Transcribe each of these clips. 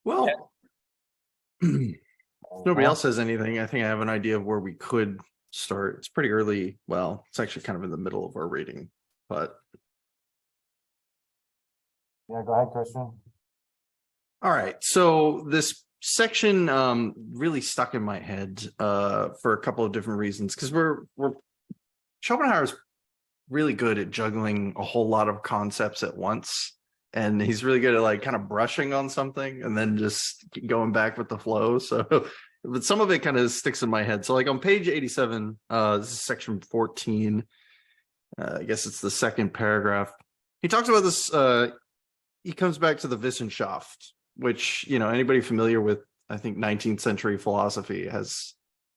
Well, nobody else says anything. I think I have an idea of where we could start. It's pretty early. Well, it's actually kind of in the middle of our reading, but Yeah, go ahead, Christian. all right. So this section really stuck in my head for a couple of different reasons, because we're Schopenhauer's really good at juggling a whole lot of concepts at once. And he's really good at like kind of brushing on something and then just going back with the flow. So, but some of it kind of sticks in my head. So like on page 87, this is section 14. I guess it's the second paragraph. He talks about this. He comes back to the Wissenschaft, which, you know, anybody familiar with, I think, 19th century philosophy has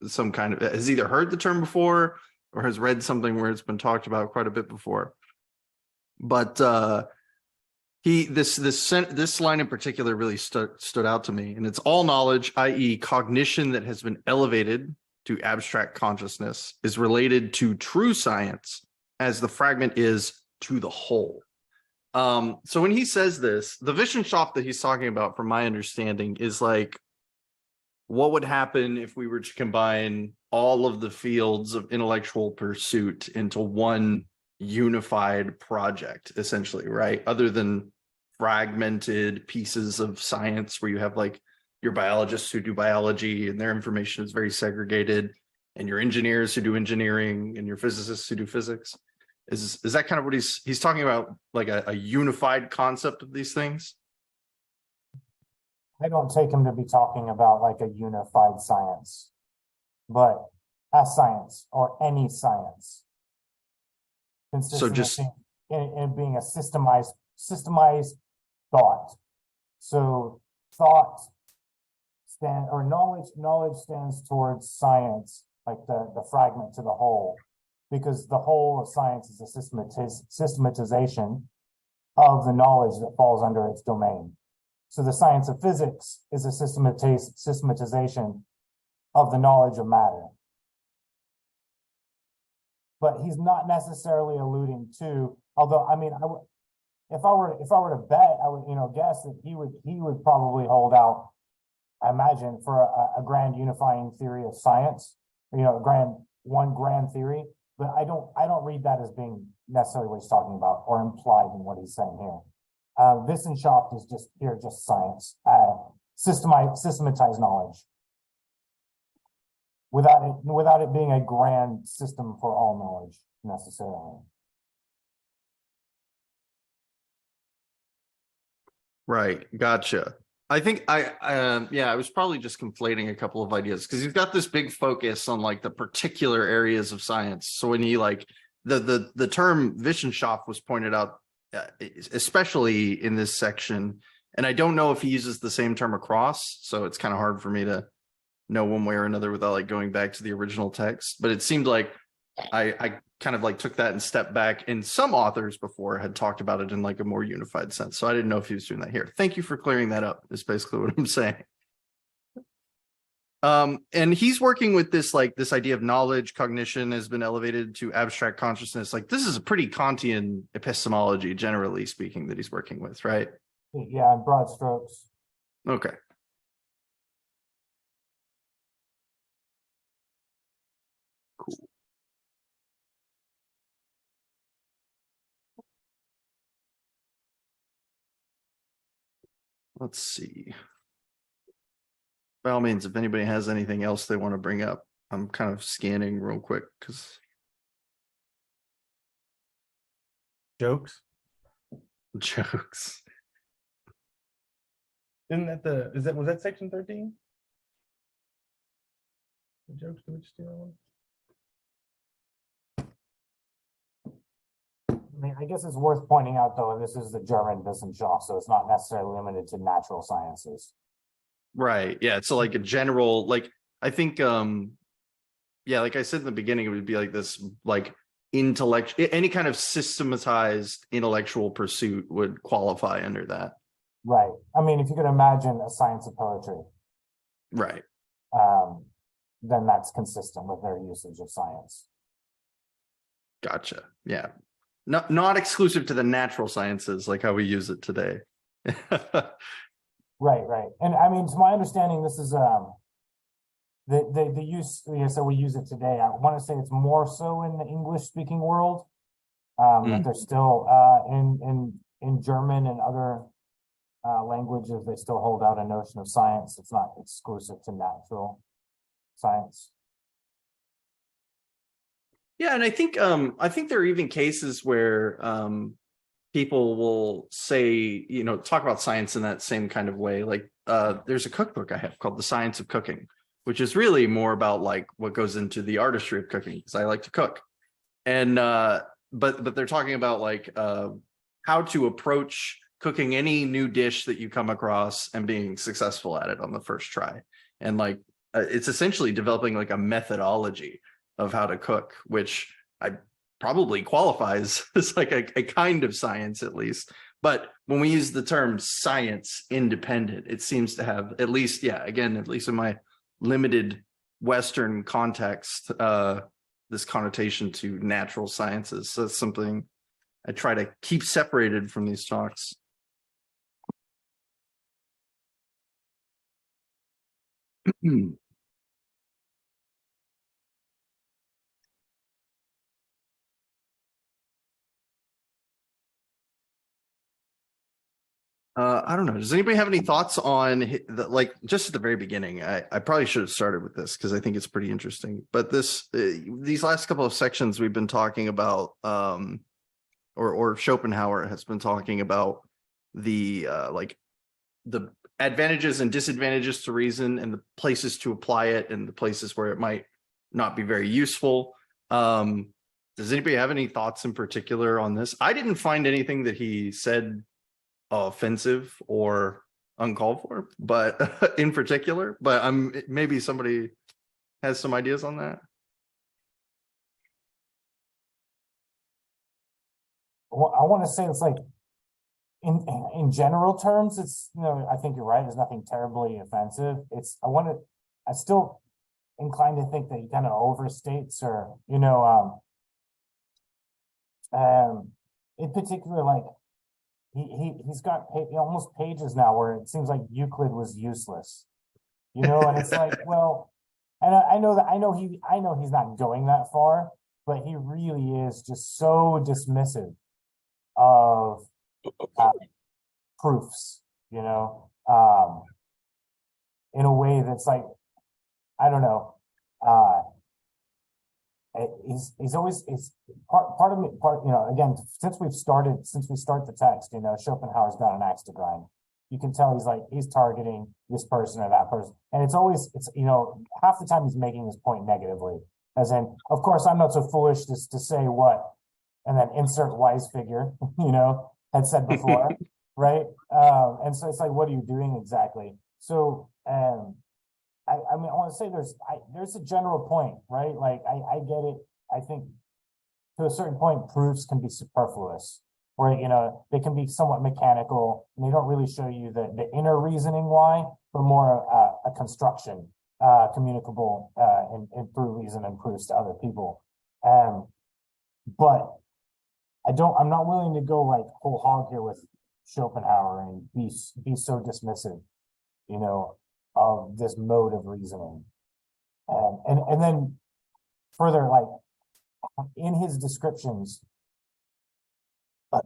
some kind of, has either heard the term before or has read something where it's been talked about quite a bit before. But this line in particular really stood out to me, and it's all knowledge, i.e., cognition that has been elevated to abstract consciousness, is related to true science as the fragment is to the whole. So when he says this, the Wissenschaft that he's talking about, from my understanding, is like, what would happen if we were to combine all of the fields of intellectual pursuit into one unified project, essentially, right? Other than fragmented pieces of science where you have like your biologists who do biology and their information is very segregated, and your engineers who do engineering, and your physicists who do physics. Is that kind of what he's talking about, like a unified concept of these things? I don't take him to be talking about like a unified science, but a science or any science. So just in being a systemized thought. So thought knowledge stands towards science, like the fragment to the whole, because the whole of science is a systematization of the knowledge that falls under its domain. So the science of physics is a systematization of the knowledge of matter. But he's not necessarily alluding to, although, I mean, if I were to bet, I would, guess that he would probably hold out, I imagine, for a grand unifying theory of science, one grand theory. But I don't read that as being necessarily what he's talking about or implied in what he's saying here. Wissenschaft is just science, systematized knowledge, without it being a grand system for all knowledge necessarily. right, gotcha. I think I was probably just conflating a couple of ideas, because he's got this big focus on like the particular areas of science. So when he like the term Wissenschaft was pointed out, especially in this section, and I don't know if he uses the same term across, so it's kind of hard for me to know one way or another without like going back to the original text. But it seemed like I kind of like took that and stepped back, and some authors before had talked about it in like a more unified sense. So I didn't know if he was doing that here. Thank you for clearing that up, is basically what I'm saying. And he's working with this idea of knowledge, cognition has been elevated to abstract consciousness. Like, this is a pretty Kantian epistemology, generally speaking, that he's working with, right? Yeah, in broad strokes. Okay. Cool. Let's see. By all means, if anybody has anything else they want to bring up, I'm kind of scanning real quick because Jokes. jokes. Isn't that was that section 13? The jokes, did we just do that one? I mean, I guess it's worth pointing out, though, this is the German Wissenschaft, so it's not necessarily limited to natural sciences. Right. Yeah. So like a general, like, I think, yeah, like I said in the beginning, it would be like this, like intellect, any kind of systematized intellectual pursuit would qualify under that. Right. I mean, if you could imagine a science of poetry. Right. Then that's consistent with their usage of science. Gotcha. Yeah. Not exclusive to the natural sciences, like how we use it today. Right. And I mean, to my understanding, this is the use, so we use it today. I want to say it's more so in the English speaking world. That they're still in German and other languages, they still hold out a notion of science. It's not exclusive to natural science. Yeah, and I think there are even cases where people will say, you know, talk about science in that same kind of way. Like there's a cookbook I have called The Science of Cooking, which is really more about like what goes into the artistry of cooking, because I like to cook. And but they're talking about like how to approach cooking any new dish that you come across and being successful at it on the first try. And like it's essentially developing like a methodology of how to cook, which I probably qualifies as like a kind of science at least. But when we use the term science independent, it seems to have at least, yeah, again, at least in my limited Western context, this connotation to natural sciences. So it's something I try to keep separated from these talks. I don't know. Does anybody have any thoughts on like just at the very beginning? I probably should have started with this because I think it's pretty interesting. But this these last couple of sections we've been talking about, or Schopenhauer has been talking about the like the advantages and disadvantages to reason and the places to apply it and the places where it might not be very useful. Does anybody have any thoughts in particular on this? I didn't find anything that he said offensive or uncalled for, but in particular, but maybe somebody has some ideas on that. Well, I want to say it's like in general terms, it's, you know, I think you're right. There's nothing terribly offensive. I still inclined to think that he kind of overstates, or, you know, in particular, like he's got almost pages now where it seems like Euclid was useless, you know, and it's like, well, and I know he's not going that far, but he really is just so dismissive of proofs, you know, in a way that's like, I don't know, he's always, it's part of me, you know, again, since we start the text, you know, Schopenhauer's got an axe to grind. You can tell he's targeting this person or that person, and it's you know, half the time he's making his point negatively, as in, of course I'm not so foolish to say what, and then insert wise figure, you know, had said before. Right. And so it's like, what are you doing exactly? So I mean, I want to say there's a general point, right? Like I get it. I think to a certain point, proofs can be superfluous, where, you know, they can be somewhat mechanical and they don't really show you the inner reasoning why, but more a construction, communicable in through reason and proofs to other people. But I'm not willing to go like whole hog here with Schopenhauer and be so dismissive, you know, of this mode of reasoning. And then further, like in his descriptions,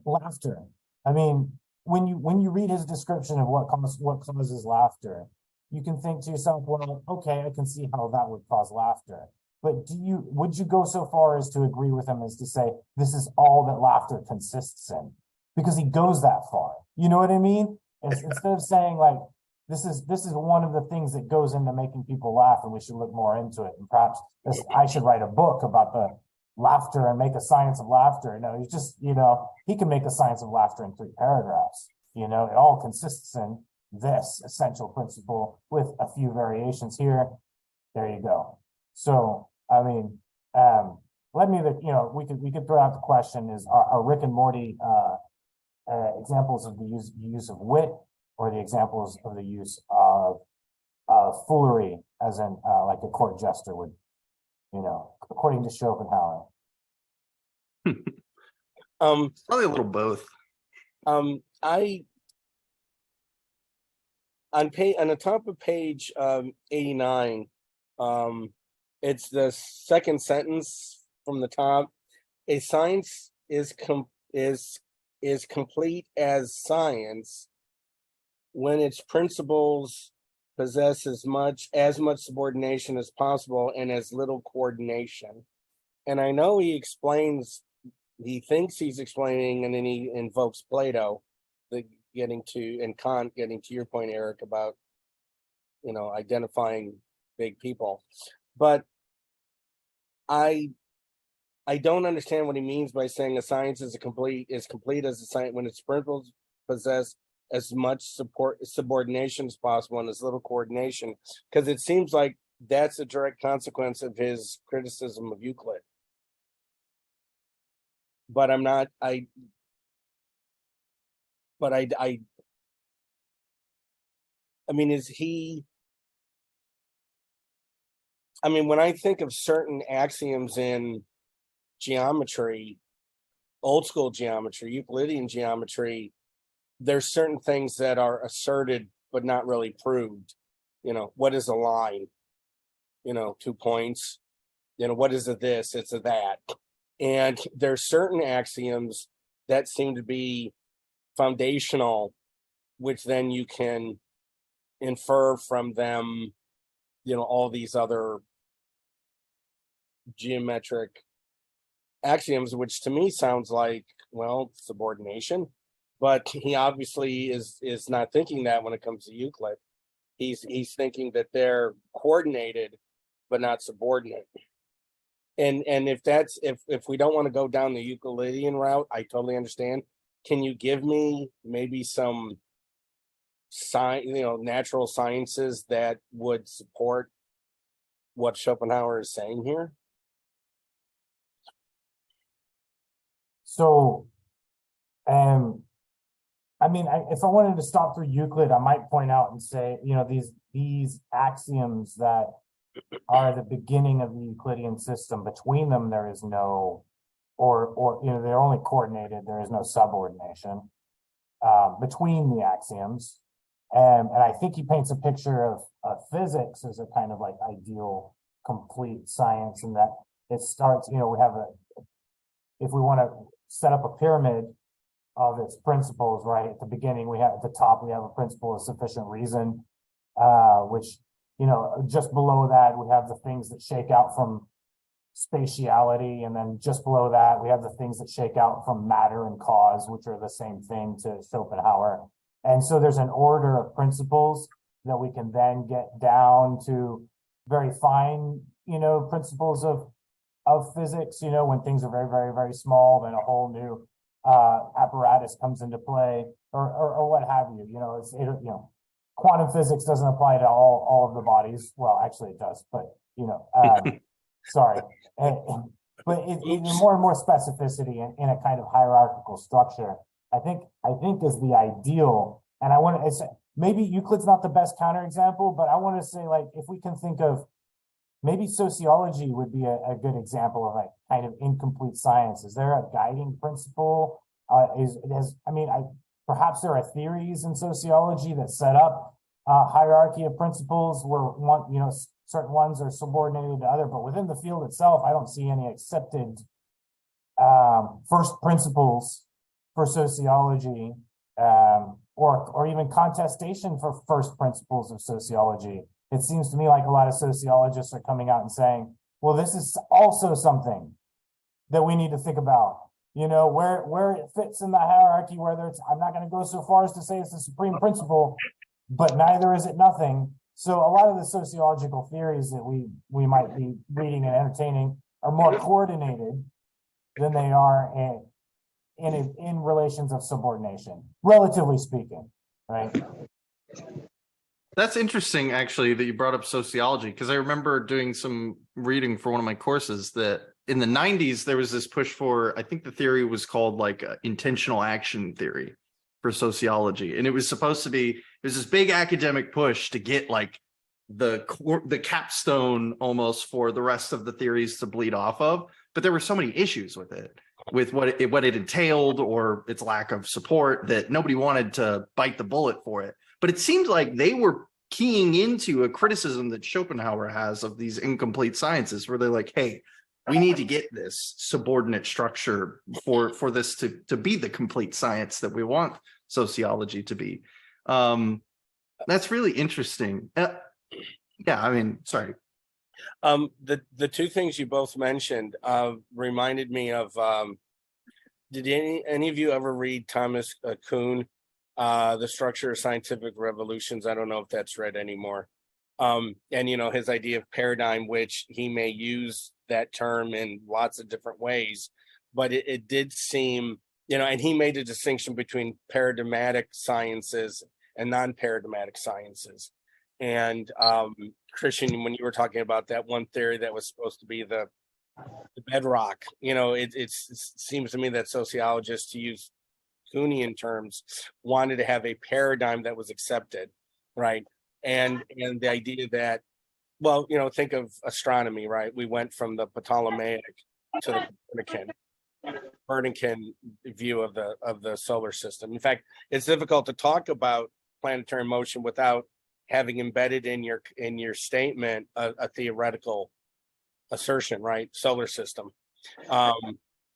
laughter. I mean, when you read his description of what causes laughter, you can think to yourself, well, okay, I can see how that would cause laughter. But would you go so far as to agree with him as to say this is all that laughter consists in? Because he goes that far. You know what I mean? Instead of saying like this is one of the things that goes into making people laugh, and we should look more into it. And perhaps I should write a book about the laughter and make a science of laughter. No, he's just, you know, he can make a science of laughter in 3 paragraphs. You know, it all consists in this essential principle with a few variations here. There you go. So, I mean, let me, you know, we could throw out the question: is are Rick and Morty examples of the use of wit, or the examples of the use of foolery, as in like a court jester would, you know, according to Schopenhauer? Probably a little both. I on the top of page 89, it's the second sentence from the top. A science is complete as science when its principles possess as much subordination as possible and as little coordination. And I know he thinks he's explaining, and then he invokes Plato, and Kant, getting to your point, Eric, about, identifying big people. But I don't understand what he means by saying a science is complete as a science when its principles possess as much subordination as possible and as little coordination, because it seems like that's a direct consequence of his criticism of Euclid. But I'm not. I mean, is he? I mean, when I think of certain axioms in geometry, old school geometry, Euclidean geometry, there's certain things that are asserted but not really proved. What is a line? 2 points. What is a this? It's a that. And there's certain axioms that seem to be foundational, which then you can infer from them, all these other geometric axioms, which to me sounds like, subordination. But he obviously is not thinking that when it comes to Euclid. He's thinking that they're coordinated but not subordinate. And if we don't want to go down the Euclidean route, I totally understand. Can you give me maybe some natural sciences that would support what Schopenhauer is saying here? So, I mean, if I wanted to stop through Euclid, I might point out and say, these axioms that are the beginning of the Euclidean system. Between them, there is no, or they're only coordinated. There is no subordination between the axioms, and I think he paints a picture of physics as a kind of like ideal, complete science, and that it starts. We have if we want to set up a pyramid of its principles, right at the beginning, we have at the top we have a principle of sufficient reason, which. Just below that, we have the things that shake out from spatiality. And then just below that, we have the things that shake out from matter and cause, which are the same thing to Schopenhauer. And so there's an order of principles that we can then get down to very fine, principles of physics, when things are very, very, very small, then a whole new apparatus comes into play or what have you. Quantum physics doesn't apply to all of the bodies. Well, actually it does, but sorry. But more and more specificity in a kind of hierarchical structure, I think is the ideal. And I want to say maybe Euclid's not the best counterexample, but I want to say, like, if we can think of maybe sociology would be a good example of like kind of incomplete science. Is there a guiding principle? Perhaps there are theories in sociology that set up a hierarchy of principles where certain ones are subordinated to other, but within the field itself, I don't see any accepted first principles for sociology, or even contestation for first principles of sociology. It seems to me like a lot of sociologists are coming out and saying, well, this is also something that we need to think about. Where it fits in the hierarchy, whether it's, I'm not going to go so far as to say it's the supreme principle, but neither is it nothing. So a lot of the sociological theories that we might be reading and entertaining are more coordinated than they are in relations of subordination, relatively speaking, right? That's interesting, actually, that you brought up sociology, because I remember doing some reading for one of my courses that in the 90s, there was this push for, I think the theory was called like intentional action theory for sociology. And it was supposed to be, there's this big academic push to get like the capstone almost for the rest of the theories to bleed off of. But there were so many issues with it, with what it entailed or its lack of support, that nobody wanted to bite the bullet for it. but it seemed like they were keying into a criticism that Schopenhauer has of these incomplete sciences, where they're like, hey, we need to get this subordinate structure for this to be the complete science that we want sociology to be. That's really interesting. Yeah, I mean, sorry. The two things you both mentioned reminded me of did any of you ever read Thomas Kuhn, The Structure of Scientific Revolutions? I don't know if that's read anymore. And his idea of paradigm, which he may use that term in lots of different ways, but it did seem, and he made a distinction between paradigmatic sciences and non-paradigmatic sciences. And Christian, when you were talking about that one theory that was supposed to be the bedrock, it seems to me that sociologists, to use Kuhnian terms, wanted to have a paradigm that was accepted, right? And the idea that, well, think of astronomy, right? We went from the Ptolemaic to the Copernican view of the solar system. In fact, it's difficult to talk about planetary motion without having embedded in your statement a theoretical assertion, right? Solar system.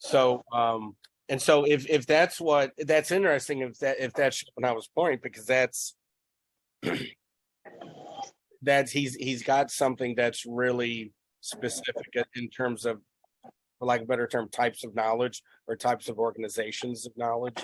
So if that's interesting, if that's Schopenhauer's point, because that's he's got something that's really specific in terms of, for lack of a better term, types of knowledge or types of organizations of knowledge.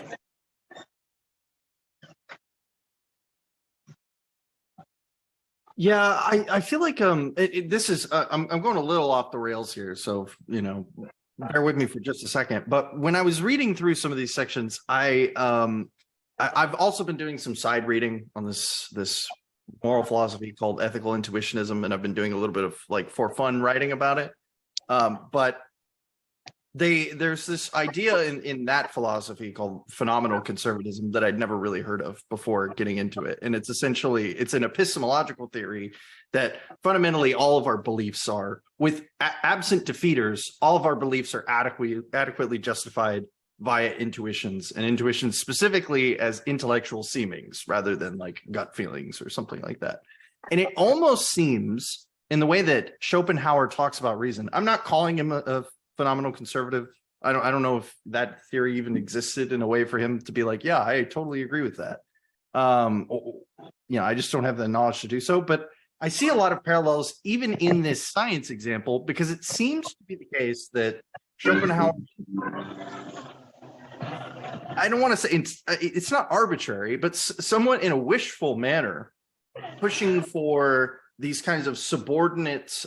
Yeah, I feel like this is I'm going a little off the rails here, so bear with me for just a second. But when I was reading through some of these sections, I've also been doing some side reading on this moral philosophy called ethical intuitionism, and I've been doing a little bit of like for fun writing about it. But there's this idea in that philosophy called phenomenal conservatism that I'd never really heard of before getting into it. And it's an epistemological theory that fundamentally all of our beliefs are, with absent defeaters, all of our beliefs are adequately justified via intuitions, and intuitions specifically as intellectual seemings rather than like gut feelings or something like that. And it almost seems, in the way that Schopenhauer talks about reason, I'm not calling him a phenomenal conservative. I don't know if that theory even existed in a way for him to be like, yeah, I totally agree with that. I just don't have the knowledge to do so. But I see a lot of parallels even in this science example, because it seems to be the case that Schopenhauer, I don't want to say it's not arbitrary, but somewhat in a wishful manner, pushing for these kinds of subordinate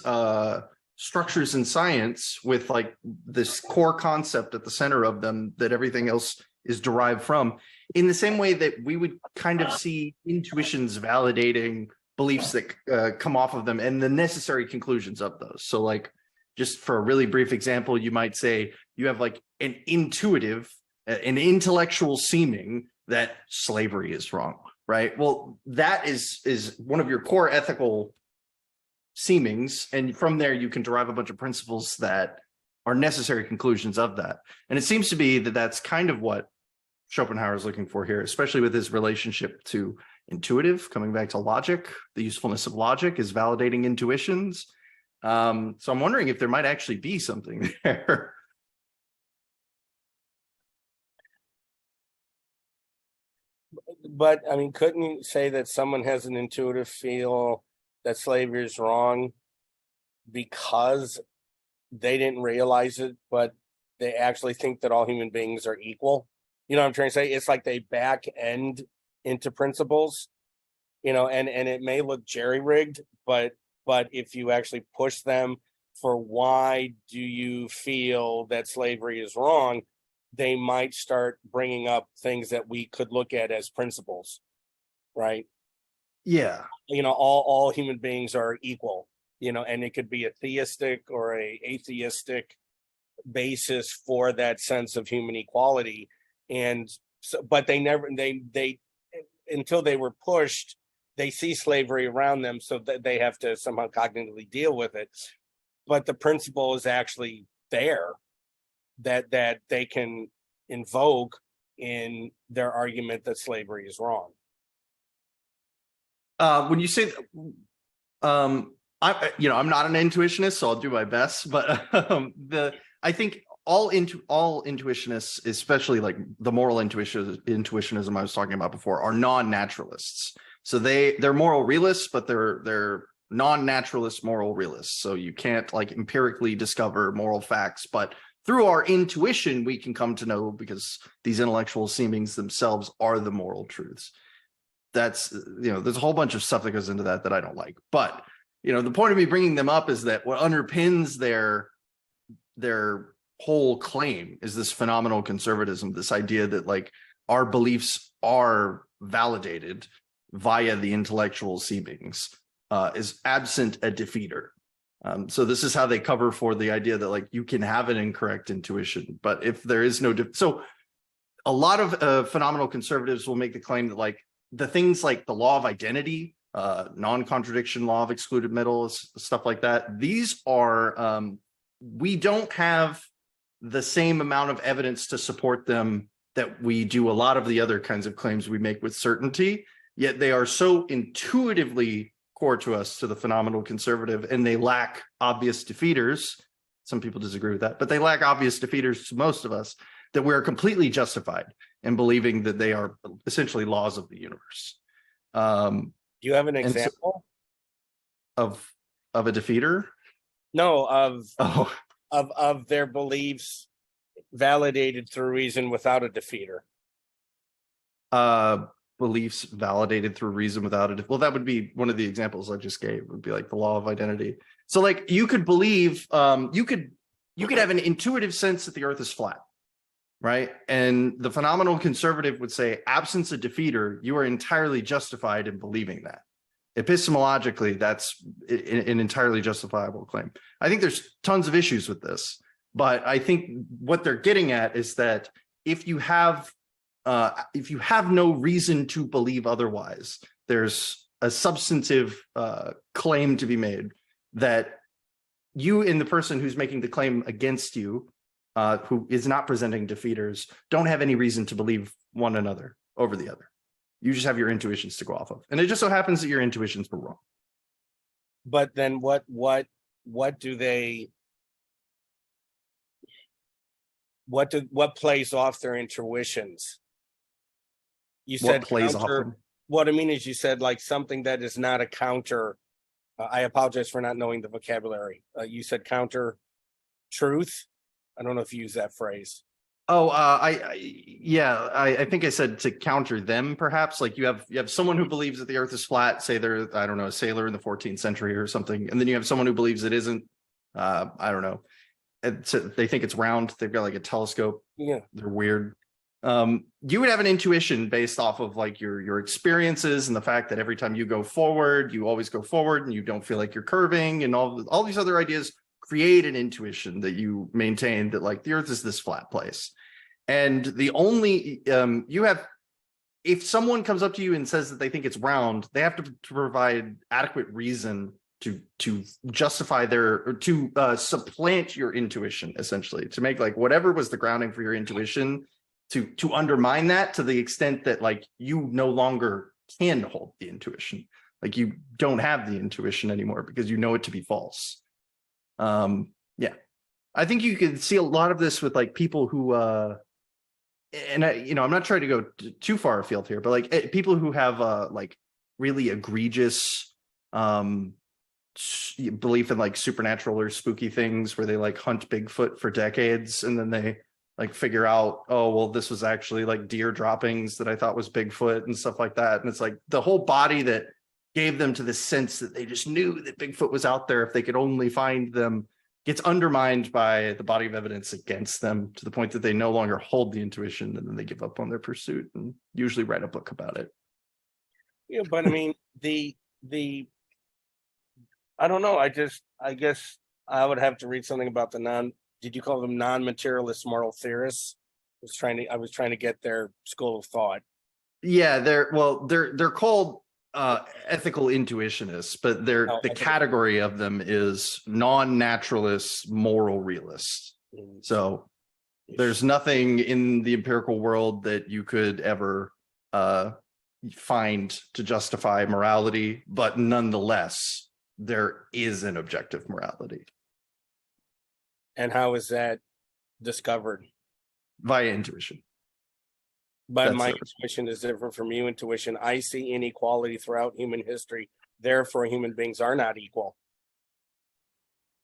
structures in science with like this core concept at the center of them that everything else is derived from, in the same way that we would kind of see intuitions validating beliefs that come off of them and the necessary conclusions of those. So like, just for a really brief example, you might say you have like an intellectual seeming that slavery is wrong, right? Well, that is one of your core ethical seemings, and from there you can derive a bunch of principles that are necessary conclusions of that. And it seems to be that that's kind of what Schopenhauer is looking for here, especially with his relationship to intuitive, coming back to logic. The usefulness of logic is validating intuitions. So I'm wondering if there might actually be something there. But I mean, couldn't you say that someone has an intuitive feel that slavery is wrong because they didn't realize it, but they actually think that all human beings are equal? You know what I'm trying to say? It's like they back end into principles, and it may look jerry-rigged, but if you actually push them for why do you feel that slavery is wrong, they might start bringing up things that we could look at as principles, right? Yeah. All human beings are equal, and it could be a theistic or a atheistic basis for that sense of human equality. And so, but they until they were pushed, they see slavery around them, so that they have to somehow cognitively deal with it. But the principle is actually there that they can invoke in their argument that slavery is wrong. When you say, I'm not an intuitionist, so I'll do my best. But I think all intuitionists, especially like the moral intuitionism I was talking about before, are non-naturalists. So they're moral realists, but they're non-naturalist moral realists. So you can't like empirically discover moral facts, but through our intuition, we can come to know, because these intellectual seemings themselves are the moral truths. That's, there's a whole bunch of stuff that goes into that I don't like. But, the point of me bringing them up is that what underpins their whole claim is this phenomenal conservatism, this idea that like our beliefs are validated via the intellectual seemings, is absent a defeater. So this is how they cover for the idea that like you can have an incorrect intuition, but if there is no, so a lot of phenomenal conservatives will make the claim that like the things like the law of identity, non-contradiction, law of excluded middle, stuff like that, these are, we don't have the same amount of evidence to support them that we do a lot of the other kinds of claims we make with certainty, yet they are so intuitively core to us, to the phenomenal conservative, and they lack obvious defeaters. Some people disagree with that, but they lack obvious defeaters to most of us, that we're completely justified in believing that they are essentially laws of the universe. Do you have an example of a defeater? No, of their beliefs validated through reason without a defeater. Beliefs validated through reason without it. Well, that would be one of the examples I just gave, would be like the law of identity. So like you could believe, you could have an intuitive sense that the earth is flat, right? And the phenomenal conservative would say, absence a defeater, you are entirely justified in believing that. Epistemologically, that's an entirely justifiable claim. I think there's tons of issues with this, but I think what they're getting at is that if you have no reason to believe otherwise, there's a substantive claim to be made that you and the person who's making the claim against you, who is not presenting defeaters, don't have any reason to believe one another over the other. You just have your intuitions to go off of. And it just so happens that your intuitions were wrong. But then what plays off their intuitions? You said what plays counter, off them? What I mean is you said like something that is not a counter. I apologize for not knowing the vocabulary. You said counter truth. I don't know if you use that phrase. Oh, I think I said to counter them, perhaps. Like you have someone who believes that the earth is flat, say they're, I don't know, a sailor in the 14th century or something. And then you have someone who believes it isn't, I don't know. And so they think it's round. They've got like a telescope. Yeah. They're weird. You would have an intuition based off of like your experiences and the fact that every time you go forward, you always go forward and you don't feel like you're curving, and all these other ideas create an intuition that you maintain that like the earth is this flat place. And the only if someone comes up to you and says that they think it's round, they have to provide adequate reason to justify or to supplant your intuition, essentially, to make like whatever was the grounding for your intuition, to undermine that to the extent that like you no longer can hold the intuition. Like you don't have the intuition anymore because you know it to be false. Yeah, I think you can see a lot of this with like people who and I'm not trying to go too far afield here, but like people who have like really egregious belief in like supernatural or spooky things, where they like hunt Bigfoot for decades and then they like figure out, oh well, this was actually like deer droppings that I thought was Bigfoot and stuff like that. And it's like the whole body that gave them to this sense that they just knew that Bigfoot was out there if they could only find them gets undermined by the body of evidence against them, to the point that they no longer hold the intuition, and then they give up on their pursuit and usually write a book about it. Yeah, but I mean the I don't know. I guess I would have to read something about did you call them non-materialist moral theorists? I was trying to get their school of thought. Yeah, they're called ethical intuitionists, but the category of them is non-naturalist moral realists. So there's nothing in the empirical world that you could ever find to justify morality, but nonetheless, there is an objective morality And how is that discovered? via intuition. But That's my it. intuition is different from you intuition. I see inequality throughout human history. Therefore, human beings are not equal.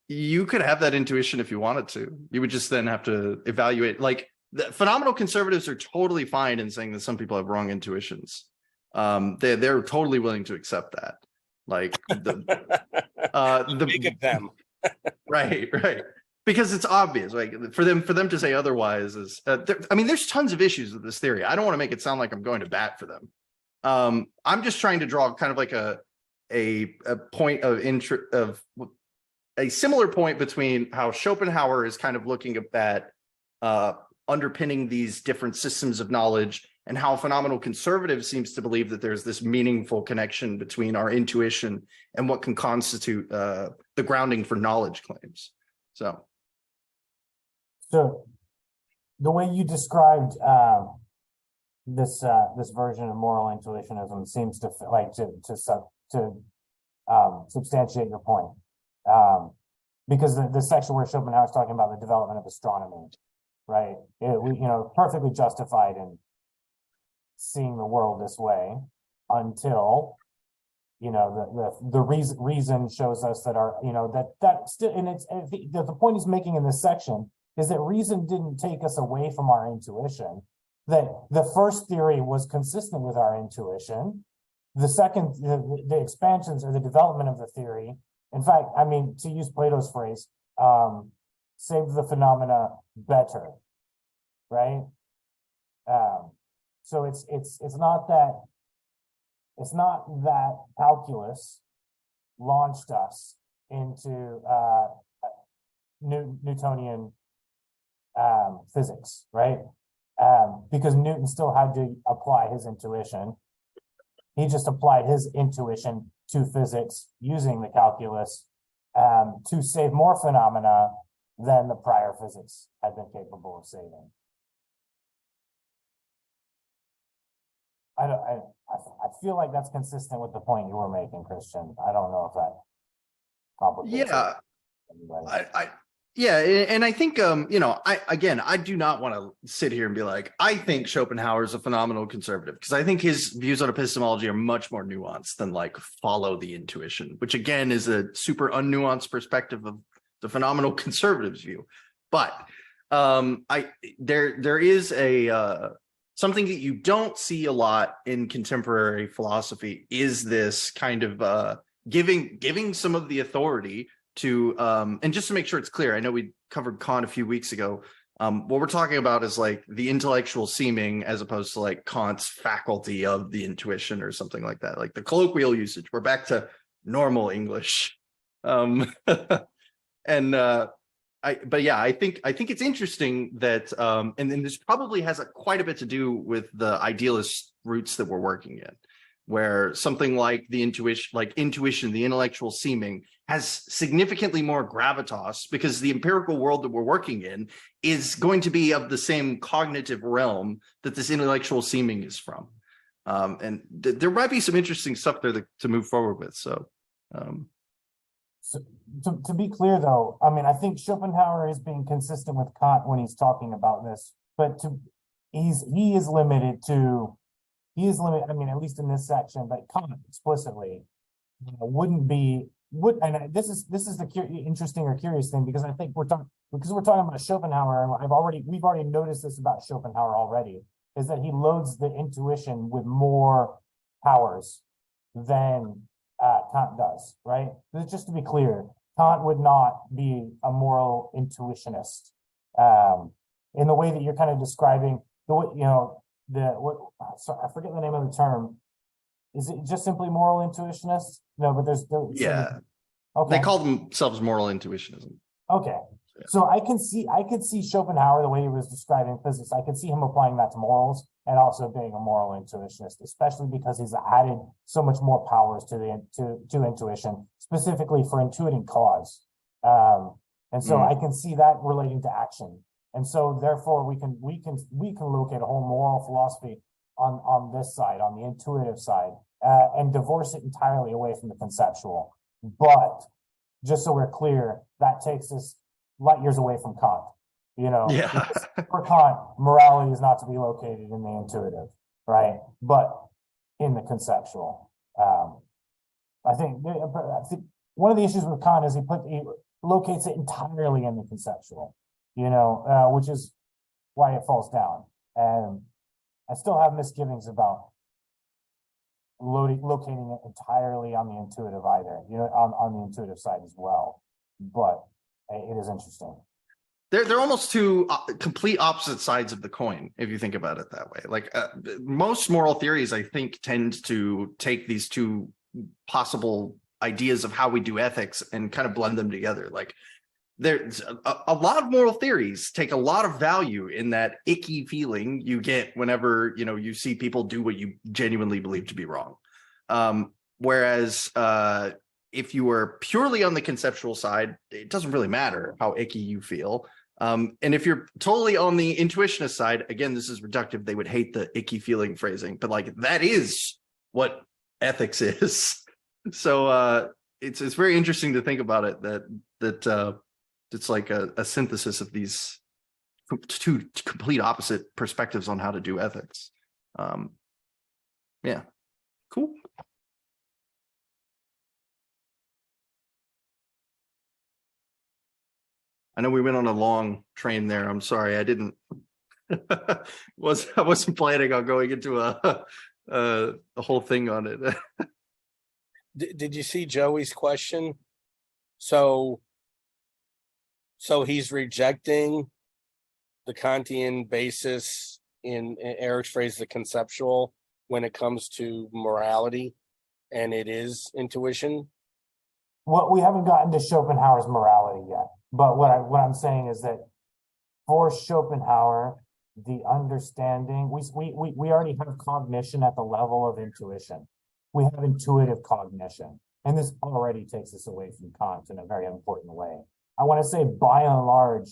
You could have that intuition if you wanted to. You would just then have to evaluate. Like, the phenomenal conservatives are totally fine in saying that some people have wrong intuitions. They're totally willing to accept that. Like Big of them. right, because it's obvious. Like for them to say otherwise is. I mean, there's tons of issues with this theory. I don't want to make it sound like I'm going to bat for them. I'm just trying to draw kind of like a point of interest of a similar point between how Schopenhauer is kind of looking at underpinning these different systems of knowledge, and how phenomenal conservative seems to believe that there's this meaningful connection between our intuition and what can constitute the grounding for knowledge claims. So the way you described this version of moral intuitionism seems to substantiate your point. Because the section where Schopenhauer is talking about the development of astronomy, right? Perfectly justified in seeing the world this way until the reason shows us that our that still, and the point he's making in this section is that reason didn't take us away from our intuition. That the first theory was consistent with our intuition. The second, the expansions or the development of the theory. In fact, I mean, to use Plato's phrase, save the phenomena better, right? So it's not that calculus launched us into Newtonian physics, right? Because Newton still had to apply his intuition. He just applied his intuition to physics using the calculus to save more phenomena than the prior physics had been capable of saving. I feel like that's consistent with the point you were making, Christian. I don't know if that complicates it. Yeah, and I think I do not want to sit here and be like, I think Schopenhauer is a phenomenal conservative, because I think his views on epistemology are much more nuanced than like follow the intuition, which again is a super unnuanced perspective of the phenomenal conservatives view. But there is a something that you don't see a lot in contemporary philosophy is this kind of giving some of the authority to and just to make sure it's clear, I know we covered Kant a few weeks ago. What we're talking about is like the intellectual seeming as opposed to like Kant's faculty of the intuition or something like that, like the colloquial usage. We're back to normal English. I think it's interesting that and this probably has quite a bit to do with the idealist roots that we're working in, where something like the intuition, the intellectual seeming, has significantly more gravitas because the empirical world that we're working in is going to be of the same cognitive realm that this intellectual seeming is from. And there might be some interesting stuff there to move forward with. So to be clear, though, I mean, I think Schopenhauer is being consistent with Kant when he's talking about this, but he is limited. I mean, at least in this section, but Kant explicitly and this is the interesting or curious thing, because I think we're talking about Schopenhauer, and we've already noticed this about Schopenhauer already, is that he loads the intuition with more powers than Kant does, right? Just to be clear, Kant would not be a moral intuitionist in the way that you're kind of describing I forget the name of the term. Is it just simply moral intuitionist? No, but there's okay. They call themselves moral intuitionism. Okay. Yeah. So I could see Schopenhauer, the way he was describing physics, I could see him applying that to morals and also being a moral intuitionist, especially because he's added so much more powers to intuition, specifically for intuiting cause. And so I can see that relating to action. And so therefore we can look at a whole moral philosophy on this side, on the intuitive side, and divorce it entirely away from the conceptual. But just so we're clear, that takes us light years away from Kant. You know, Yeah. because for Kant, morality is not to be located in the intuitive, right? But in the conceptual. I think one of the issues with Kant is he locates it entirely in the conceptual, you know, which is why it falls down. And I still have misgivings about locating it entirely on the intuitive either, you know, on the intuitive side as well. But it is interesting. They're almost two complete opposite sides of the coin, if you think about it that way. Like most moral theories, I think, tend to take these two possible ideas of how we do ethics and kind of blend them together. Like there's a lot of moral theories take a lot of value in that icky feeling you get whenever, you know, you see people do what you genuinely believe to be wrong. Whereas if you are purely on the conceptual side, it doesn't really matter how icky you feel. And if you're totally on the intuitionist side, again, this is reductive. They would hate the icky feeling phrasing, but like that is what ethics is. So it's very interesting to think about it that it's like a synthesis of these two complete opposite perspectives on how to do ethics. Yeah, cool. I know we went on a long train there. I'm sorry, I didn't. I wasn't planning on going into a whole thing on it. Did you see Joey's question? So he's rejecting the Kantian basis in Eric's phrase, the conceptual, when it comes to morality, and it is intuition. Well, we haven't gotten to Schopenhauer's morality yet, but what I'm saying is that for Schopenhauer, the understanding we already have cognition at the level of intuition. We have intuitive cognition, and this already takes us away from Kant in a very important way. I want to say, by and large,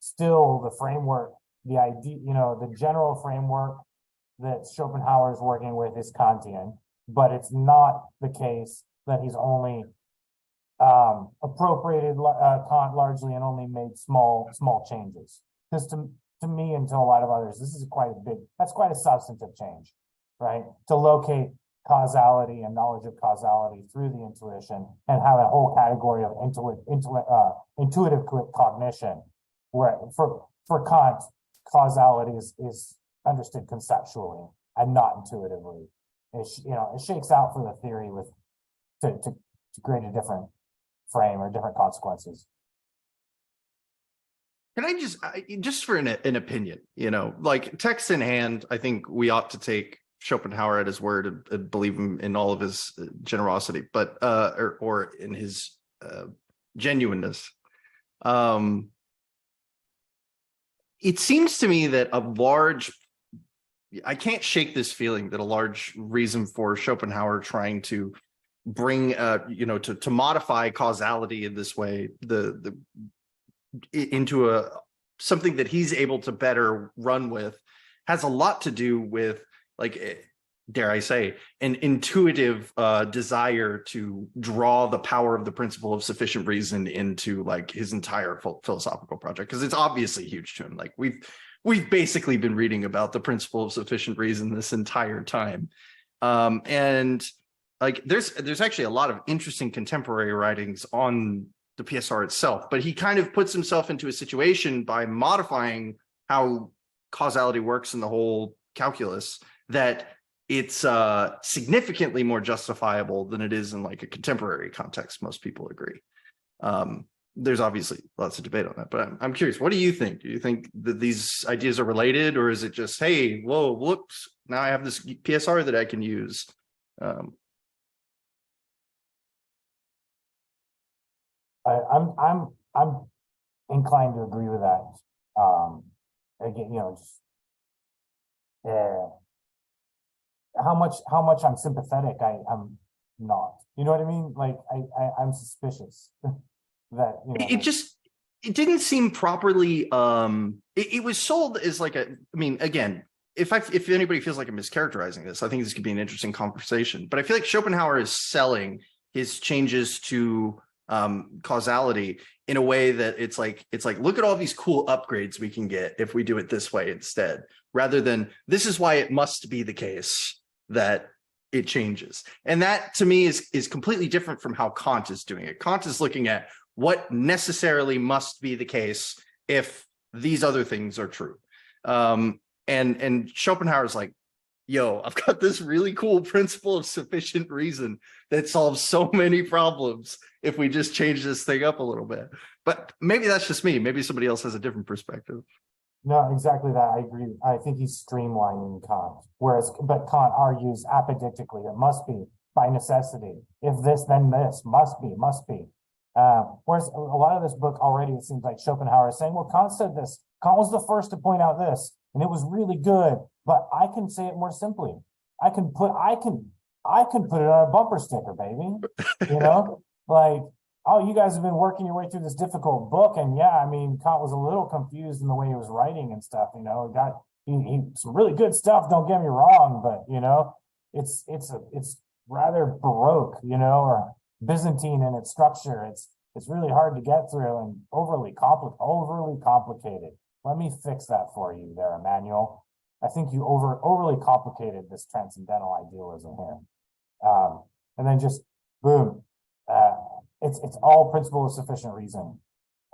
still the framework, the idea, you know, the general framework that Schopenhauer is working with is Kantian, but it's not the case that he's only appropriated Kant largely and only made small changes. Because to me and to a lot of others, this is that's quite a substantive change, right? To locate causality and knowledge of causality through the intuition and have a whole category of intuitive cognition, where for Kant, causality is understood conceptually and not intuitively. It shakes out for the theory to create a different frame or different consequences. Can I just for an opinion, you know, like text in hand, I think we ought to take Schopenhauer at his word and believe him in all of his generosity, but or in his genuineness. It seems to me that I can't shake this feeling that a large reason for Schopenhauer trying to bring to modify causality in this way into something that he's able to better run with has a lot to do with, like, dare I say, an intuitive desire to draw the power of the principle of sufficient reason into like his entire philosophical project, because it's obviously huge to him. Like we've basically been reading about the principle of sufficient reason this entire time, and like there's actually a lot of interesting contemporary writings on the PSR itself, but he kind of puts himself into a situation by modifying how causality works in the whole calculus that it's significantly more justifiable than it is in like a contemporary context. Most people agree. There's obviously lots of debate on that, but I'm curious, what do you think? Do you think that these ideas are related, or is it just, hey, whoa, whoops, now I have this PSR that I can use? I'm inclined to agree with that. Again, just how much I'm sympathetic, I'm not. You know what I mean? Like I'm suspicious that it didn't seem properly. It was sold as like again, if anybody feels like I'm mischaracterizing this, I think this could be an interesting conversation. But I feel like Schopenhauer is selling his changes to causality in a way that it's like look at all these cool upgrades we can get if we do it this way instead, rather than this is why it must be the case that it changes. And that to me is completely different from how Kant is doing it. Kant is looking at what necessarily must be the case if these other things are true. And Schopenhauer is like, yo, I've got this really cool principle of sufficient reason that solves so many problems if we just change this thing up a little bit. But maybe that's just me. Maybe somebody else has a different perspective. No, exactly that. I agree. I think he's streamlining Kant. But Kant argues apodictically, it must be by necessity. If this, then this, must be. Whereas a lot of this book already, it seems like Schopenhauer is saying, well, Kant said this. Kant was the first to point out this, and it was really good. But I can say it more simply. I can put it on a bumper sticker, baby. You know, like, oh, you guys have been working your way through this difficult book, and yeah, I mean, Kant was a little confused in the way he was writing and stuff. You know, he some really good stuff. Don't get me wrong, but you know, it's rather Baroque, you know, or Byzantine in its structure. It's really hard to get through and overly complicated. Let me fix that for you there, Emmanuel. I think you overly complicated this transcendental idealism here. And then just boom, it's all principle of sufficient reason.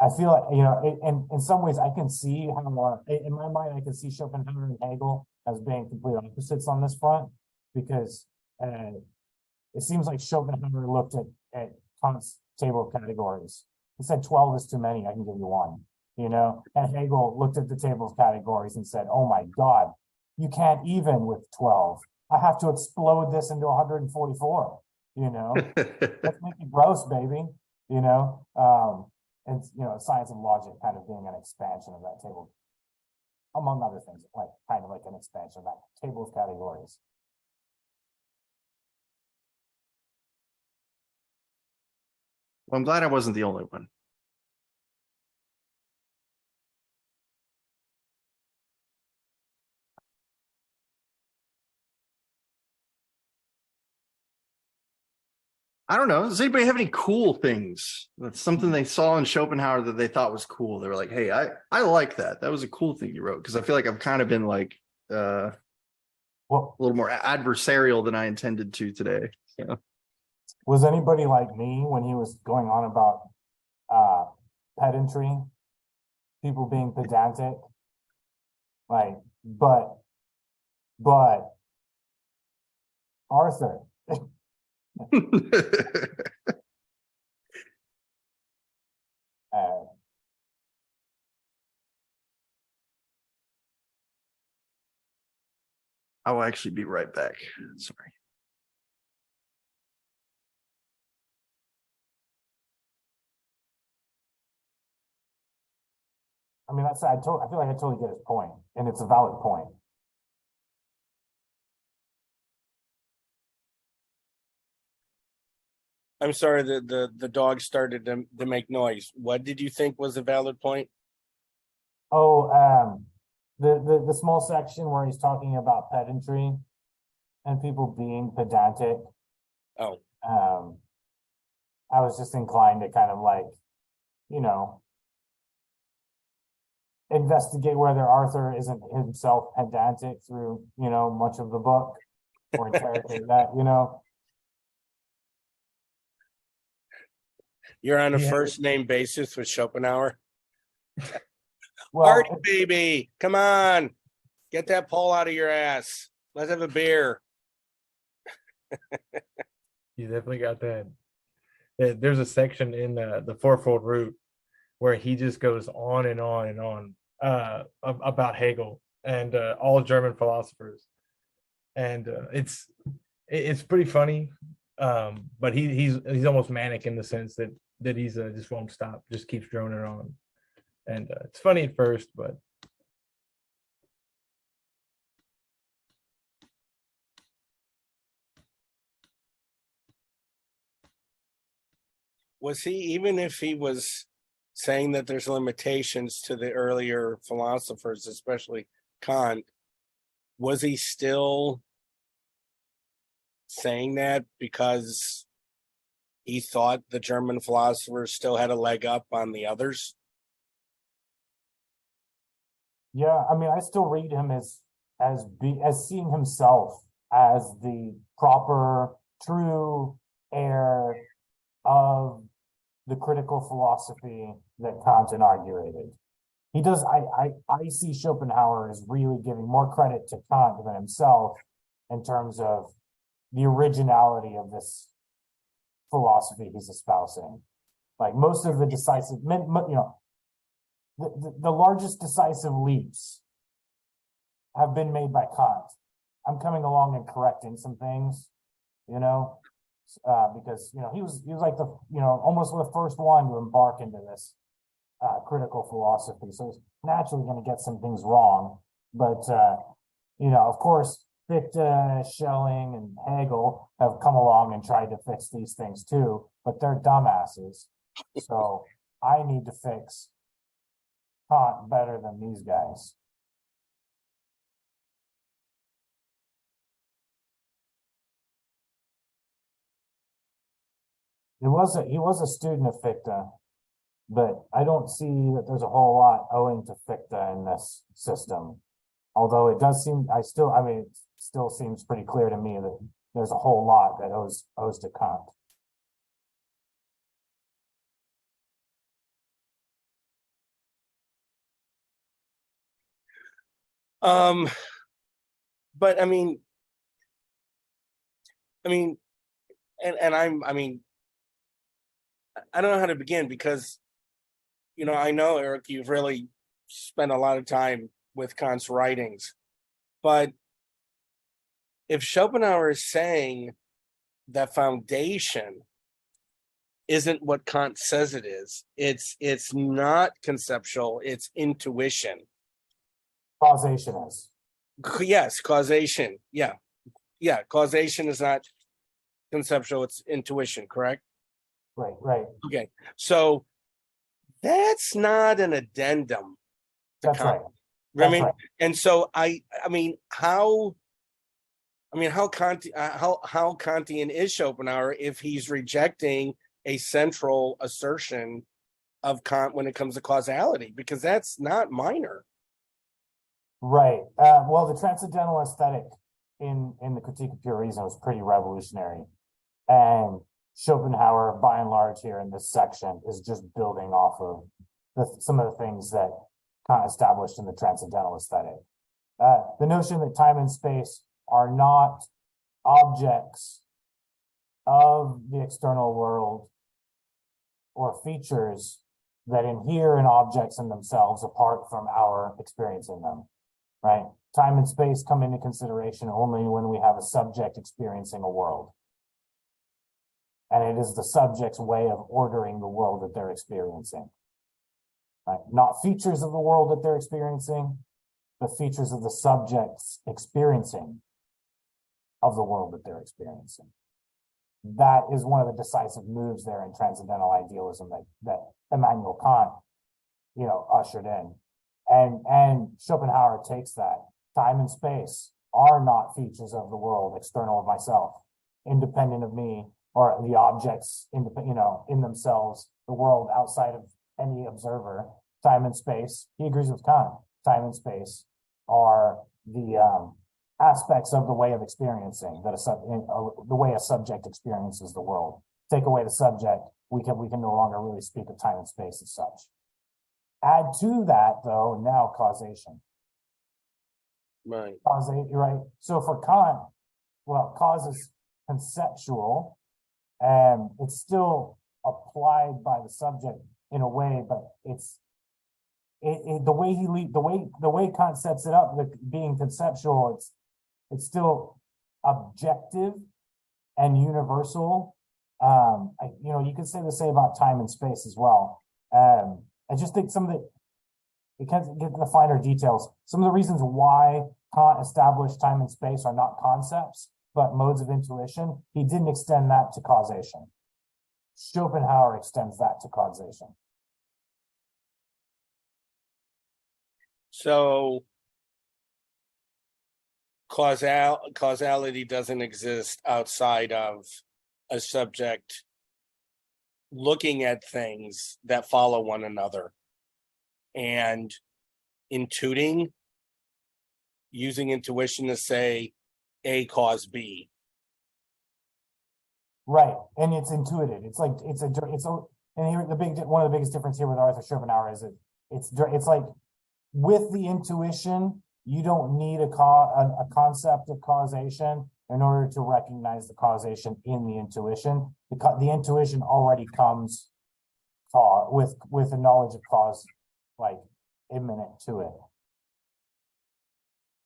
I feel like, you know, in some ways I can see how, in my mind, I can see Schopenhauer and Hegel as being complete opposites on this front, because it seems like Schopenhauer looked at Kant's table of categories. He said 12 is too many, I can give you one. You know, and Hegel looked at the table of categories and said, oh my God, you can't even with 12. I have to explode this into 144, you know, let's make it gross, baby, you know, and, you know, science and logic kind of being an expansion of that table, among other things, like kind of like an expansion of that table of categories. Well, I'm glad I wasn't the only one. I don't know. Does anybody have any cool things? That's something they saw in Schopenhauer that they thought was cool. They were like, hey, I like that. That was a cool thing you wrote. Because I feel like I've kind of been like a little more adversarial than I intended to today. Yeah. Was anybody like me when he was going on about pedantry, people being pedantic? Like, but Arthur. I will actually be right back. Sorry. I mean, I feel like I totally get his point, and it's a valid point. I'm sorry, the dog started to make noise. What did you think was a valid point? Oh, the small section where he's talking about pedantry and people being pedantic. Oh, I was just inclined to kind of like, you know, investigate whether Arthur isn't himself pedantic through, you know, much of the book, or interrogate that, you know. you're on a Yeah. first name basis with Schopenhauer. Well, Party baby, come on, get that pole out of your ass. Let's have a beer. You definitely got that. There's a section in the Fourfold Root where he just goes on and on and on about Hegel and all German philosophers, and it's pretty funny. But he's almost manic in the sense that he's just won't stop, just keeps droning on, and it's funny at first, but Was he, even if he was saying that there's limitations to the earlier philosophers, especially Kant, was he still saying that because he thought the German philosophers still had a leg up on the others? Yeah, I mean, I still read him as seeing himself as the proper, true heir of the critical philosophy that Kant inaugurated. He does. I see Schopenhauer as really giving more credit to Kant than himself in terms of the originality of this philosophy he's espousing. Like most of the decisive, the largest decisive leaps have been made by Kant. I'm coming along and correcting some things, because he was like the almost the first one to embark into this critical philosophy. So he's naturally going to get some things wrong, but of course, Fichte, Schelling, and Hegel have come along and tried to fix these things too, but they're dumbasses. So I need to fix Kant better than these guys. He was a student of Fichte, but I don't see that there's a whole lot owing to Fichte in this system. Although it does seem, it still seems pretty clear to me that there's a whole lot that owes to Kant. But I mean, and I don't know how to begin because, I know, Eric, you've really spent a lot of time with Kant's writings, but if Schopenhauer is saying that foundation isn't what Kant says it is, it's not conceptual, it's intuition. Causation is. Yes, causation. Yeah. Causation is not conceptual, it's intuition, correct? Right. Okay. So that's not an addendum to That's Kant. right. I mean, and so how Kantian is Schopenhauer if he's rejecting a central assertion of Kant when it comes to causality? Because that's not minor. Right. Well, the transcendental aesthetic in the Critique of Pure Reason was pretty revolutionary, and Schopenhauer, by and large, here in this section, is just building off of some of the things that Kant established in the transcendental aesthetic. The notion that time and space are not objects of the external world or features that inhere in objects in themselves apart from our experiencing them, right? Time and space come into consideration only when we have a subject experiencing a world. And it is the subject's way of ordering the world that they're experiencing. Right? Not features of the world that they're experiencing, but features of the subject's experiencing of the world that they're experiencing. That is one of the decisive moves there in transcendental idealism that Immanuel Kant, ushered in. And Schopenhauer takes that. Time and space are not features of the world external of myself, independent of me, or the objects in themselves, the world outside of any observer. Time and space, he agrees with Kant. Time and space are the aspects of the way of experiencing the way a subject experiences the world. Take away the subject, we can no longer really speak of time and space as such. Add to that, though, now causation. Right. Right. So for Kant, well, cause is conceptual, and it's still applied by the subject in a way, but the way Kant sets it up, being conceptual, it's still objective and universal. You could say the same about time and space as well. I just think it can't get the finer details. Some of the reasons why Kant established time and space are not concepts, but modes of intuition. He didn't extend that to causation. Schopenhauer extends that to causation. So causality doesn't exist outside of a subject looking at things that follow one another and using intuition to say A cause B. Right, and it's intuitive. It's like and here one of the biggest difference here with Arthur Schopenhauer is it's like with the intuition, you don't need a concept of causation in order to recognize the causation in the intuition. The intuition already comes with a knowledge of cause, like imminent to it.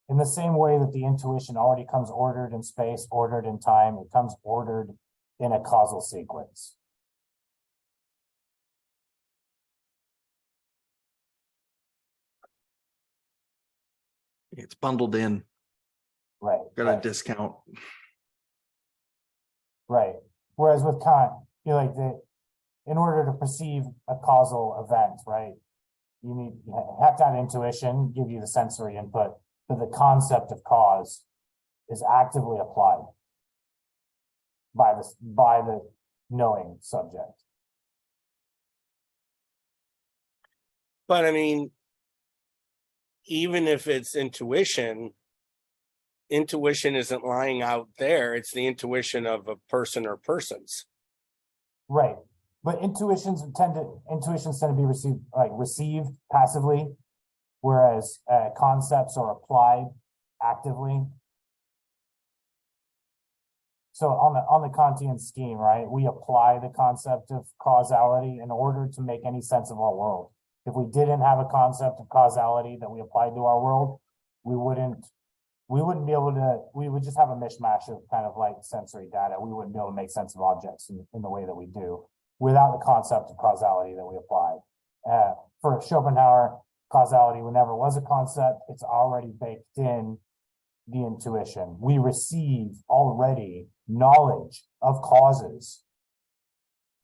In the same way that the intuition already comes ordered in space, ordered in time, it comes ordered in a causal sequence. It's bundled in. Right. Got right. a discount. Right. Whereas with Kant, in order to perceive a causal event, right, you have to have intuition, give you the sensory input, but the concept of cause is actively applied by the knowing subject. But I mean, even if it's intuition isn't lying out there. It's the intuition of a person or persons. Right. But intuitions tend to be received passively, whereas concepts are applied actively. So on the Kantian scheme, right, we apply the concept of causality in order to make any sense of our world. If we didn't have a concept of causality that we applied to our world, we wouldn't be able to, we would just have a mishmash of kind of like sensory data. We wouldn't be able to make sense of objects in the way that we do without the concept of causality that we applied. For Schopenhauer, causality never was a concept. It's already baked in the intuition. We receive already knowledge of causes,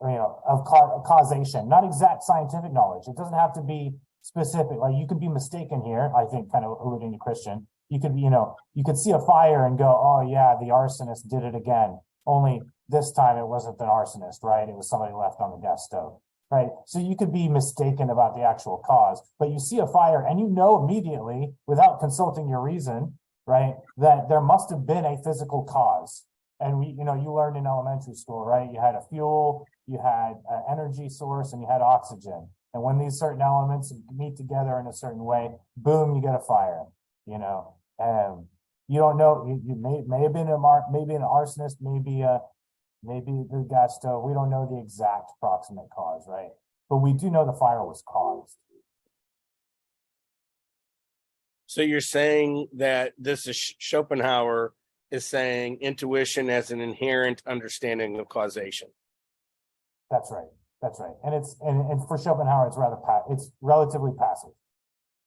of causation, not exact scientific knowledge. It doesn't have to be specific. Like you could be mistaken here, I think, kind of alluding to Christian. You could be, you could see a fire and go, oh yeah, the arsonist did it again. Only this time it wasn't an arsonist, right? It was somebody left on the gas stove, right? So you could be mistaken about the actual cause, but you see a fire and you know immediately, without consulting your reason, right, that there must have been a physical cause. And you learned in elementary school, right? You had a fuel, you had an energy source, and you had oxygen. And when these certain elements meet together in a certain way, boom, you get a fire. You don't know. You may have been maybe an arsonist, maybe the gas stove. We don't know the exact proximate cause, right? But we do know the fire was caused. So you're saying that this is Schopenhauer is saying intuition as an inherent understanding of causation. That's right. That's right. And for Schopenhauer, it's relatively passive,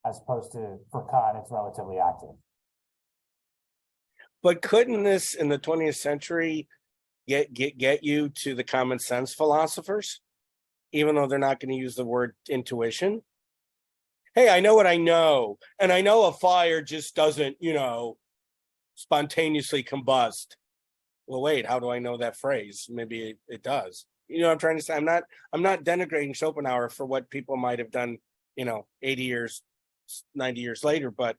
as opposed to for Kant, it's relatively active. But couldn't this in the 20th century get you to the common sense philosophers, even though they're not going to use the word intuition? Hey, I know what I know, and I know a fire just doesn't, spontaneously combust. Well, wait, how do I know that phrase? Maybe it does. What I'm trying to say? I'm not denigrating Schopenhauer for what people might have done, 80 years, 90 years later, but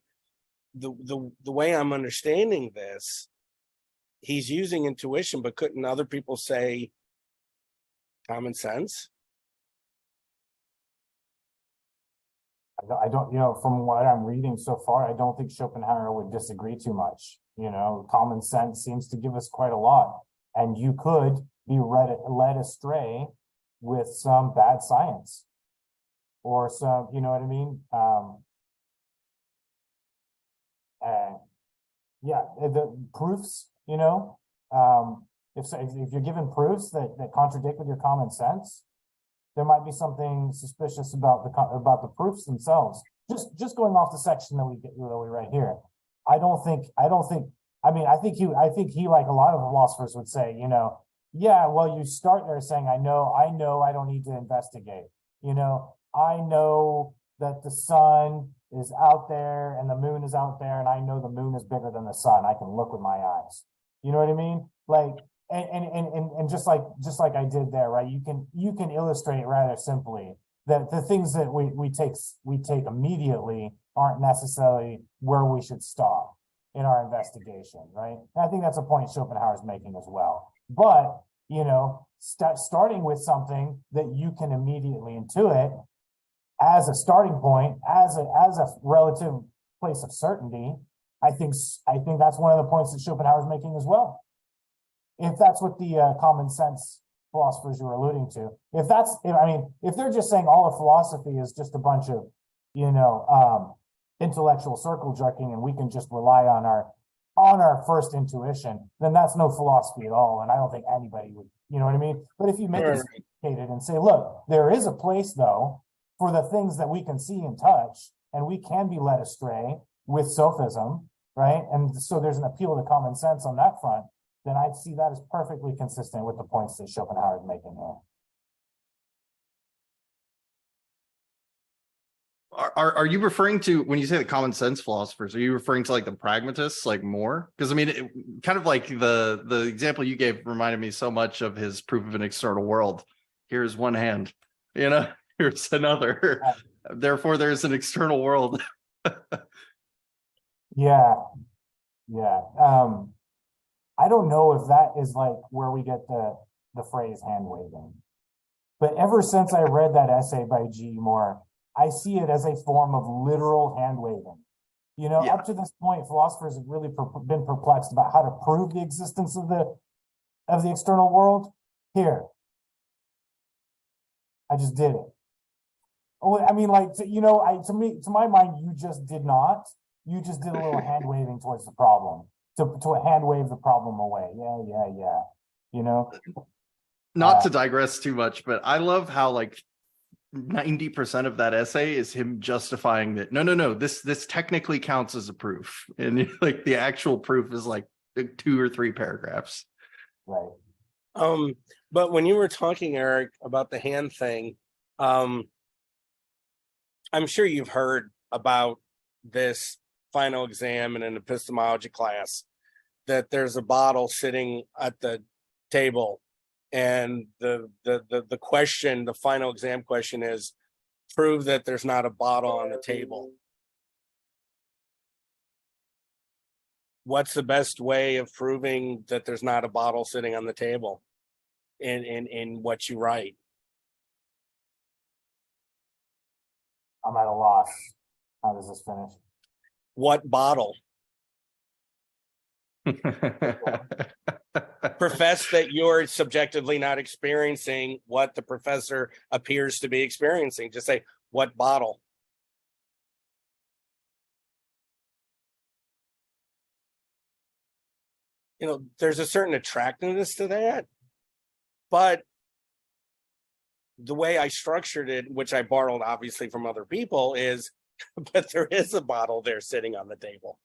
the way I'm understanding this, he's using intuition, but couldn't other people say common sense? I don't, from what I'm reading so far, I don't think Schopenhauer would disagree too much. Common sense seems to give us quite a lot. And you could be led astray with some bad science or some, you know what I mean? The proofs, if you're given proofs that contradict with your common sense, there might be something suspicious about the proofs themselves. Just going off the section that we write here, I think he like a lot of philosophers would say, you start there saying, I know, I don't need to investigate. I know that the sun is out there and the moon is out there and I know the moon is bigger than the sun. I can look with my eyes. You know what I mean? Like, and just like I did there, right? You can illustrate rather simply that the things that we take immediately aren't necessarily where we should stop in our investigation, right? And I think that's a point Schopenhauer is making as well. But, you know, starting with something that you can immediately intuit as a starting point, as a relative place of certainty, I think that's one of the points that Schopenhauer is making as well. If that's what the common sense philosophers you're alluding to, if they're just saying all of philosophy is just a bunch of, you know, intellectual circle jerking and we can just rely on our first intuition, then that's no philosophy at all. And I don't think anybody would, you know what I mean? But if you make it sophisticated and say, look, there is a place though for the things that we can see and touch, and we can be led astray with sophism, right? And so there's an appeal to common sense on that front, then I'd see that as perfectly consistent with the points that Schopenhauer is making here. Are you referring to, when you say the common sense philosophers, are you referring to like the pragmatists, like more? Because I mean, kind of like the example you gave reminded me so much of his proof of an external world. Here's one hand, you know, here's another. Therefore, there's an external world. Yeah. I don't know if that is like where we get the phrase hand waving, but ever since I read that essay by G. Moore, I see it as a form of literal hand waving. You know, up to this point, philosophers have really been perplexed about how to prove the existence of the external world. Here, I just did it. Oh, I mean, like, to my mind, you just did not. You just did a little hand waving towards the problem, to hand wave the problem away. Yeah. You know, not to digress too much, but I love how like 90% of that essay is him justifying that no, this technically counts as a proof, and like the actual proof is like 2 or 3 paragraphs. Right. But when you were talking, Eric, about the hand thing, I'm sure you've heard about this final exam in an epistemology class, that there's a bottle sitting at the table, and the question, the final exam question is, prove that there's not a bottle on the table. What's the best way of proving that there's not a bottle sitting on the table in what you write? I'm at a loss. How does this finish? What bottle? Profess that you're subjectively not experiencing what the professor appears to be experiencing. Just say, what bottle? You know, there's a certain attractiveness to that, but the way I structured it, which I borrowed obviously from other people, is, but there is a bottle there sitting on the table.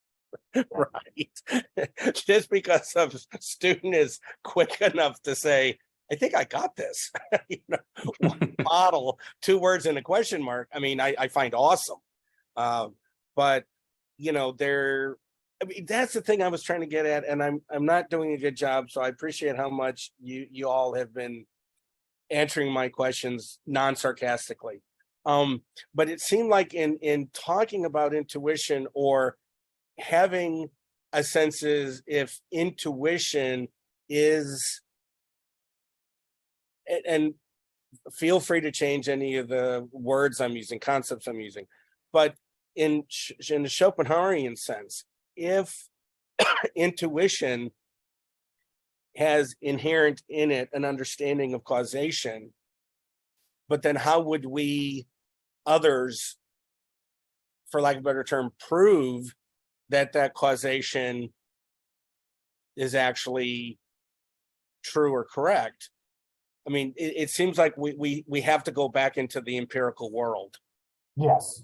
Right. Just because a student is quick enough to say, I think I got this. You know, one bottle, 2 words and a question mark. I mean, I find awesome. But you know, that's the thing I was trying to get at, and I'm not doing a good job. So I appreciate how much you all have been answering my questions non-sarcastically. But it seemed like in talking about intuition, or having a sense is, if intuition is, and feel free to change any of the words I'm using, concepts I'm using, but in the Schopenhauerian sense, if intuition has inherent in it an understanding of causation, but then how would we others, for lack of a better term, prove that causation is actually true or correct? I mean, it seems like we have to go back into the empirical world. Yes.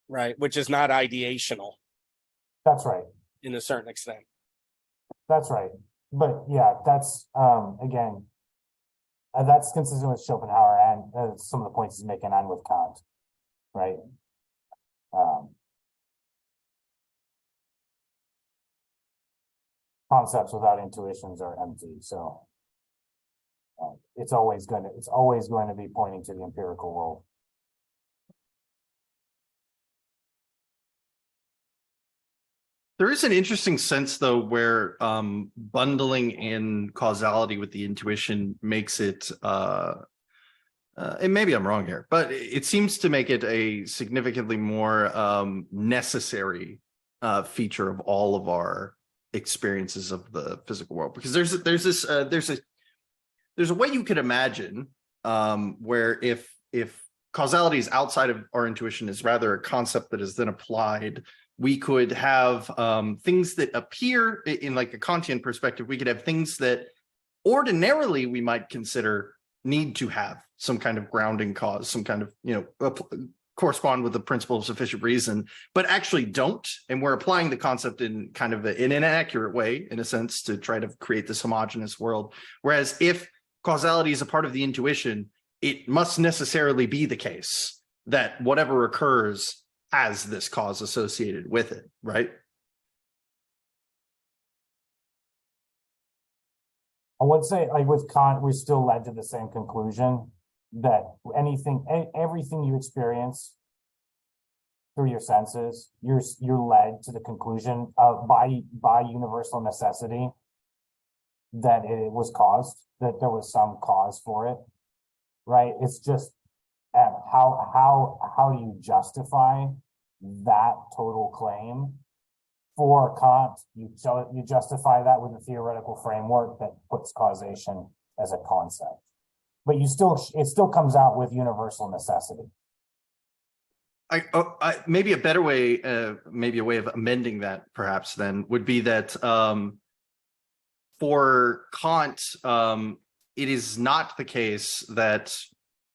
Right, which is not ideational. That's right. In a certain extent. That's right. But yeah, that's again, that's consistent with Schopenhauer and some of the points he's making, and with Kant. right? Um, Concepts without intuitions are empty, so it's always going to be pointing to the empirical world. There is an interesting sense, though, where bundling in causality with the intuition makes it, and maybe I'm wrong here, but it seems to make it a significantly more necessary feature of all of our experiences of the physical world. Because there's a way you could imagine where if causality is outside of our intuition, is rather a concept that is then applied, we could have things that appear in like a Kantian perspective. We could have things that ordinarily we might consider need to have some kind of grounding cause, some kind of, correspond with the principle of sufficient reason, but actually don't. And we're applying the concept in kind of in an inaccurate way, in a sense, to try to create this homogeneous world. Whereas if causality is a part of the intuition, it must necessarily be the case that whatever occurs has this cause associated with it, right? I would say, like with Kant, we still led to the same conclusion that everything you experience through your senses, you're led to the conclusion of by universal necessity that it was caused, that there was some cause for it, right? It's just how do you justify that total claim? For Kant, you justify that with a theoretical framework that puts causation as a concept, but it still comes out with universal necessity. Maybe a better way, maybe a way of amending that perhaps then would be that for Kant, it is not the case that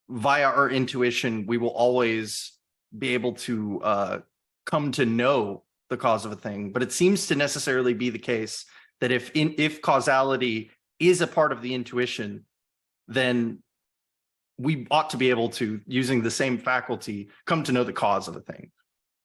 via our intuition we will always be able to come to know the cause of a thing, but it seems to necessarily be the case that if causality is a part of the intuition, then we ought to be able to, using the same faculty, come to know the cause of a thing.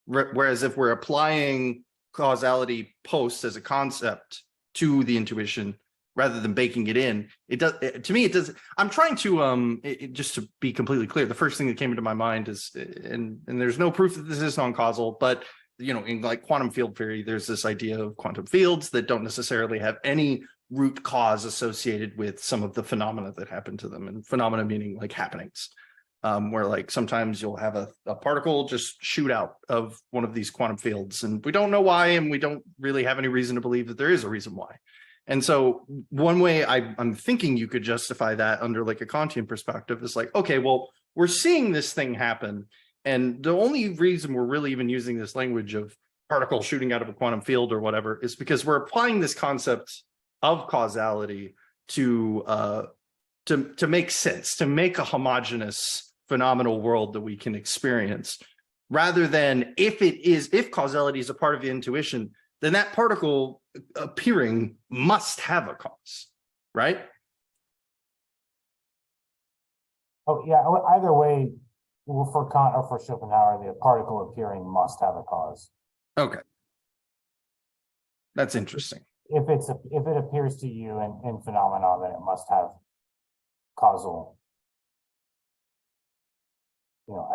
Whereas if we're applying causality post as a concept to the intuition rather than baking it in, it does. To me, it does. I'm trying to just to be completely clear. The first thing that came into my mind is, and there's no proof that this is non-causal, but in like quantum field theory, there's this idea of quantum fields that don't necessarily have any root cause associated with some of the phenomena that happen to them, and phenomena meaning like happenings, where like sometimes you'll have a particle just shoot out of one of these quantum fields, and we don't know why, and we don't really have any reason to believe that there is a reason why. And so one way I'm thinking you could justify that under like a Kantian perspective is like, okay, well, we're seeing this thing happen, and the only reason we're really even using this language of particle shooting out of a quantum field or whatever is because we're applying this concept of causality to make sense, to make a homogeneous phenomenal world that we can experience, rather than if causality is a part of the intuition, then that particle appearing must have a cause, right? Oh yeah, either way, for Kant or for Schopenhauer, the particle appearing must have a cause. Okay, that's interesting. If it appears to you in phenomena, then it must have causal,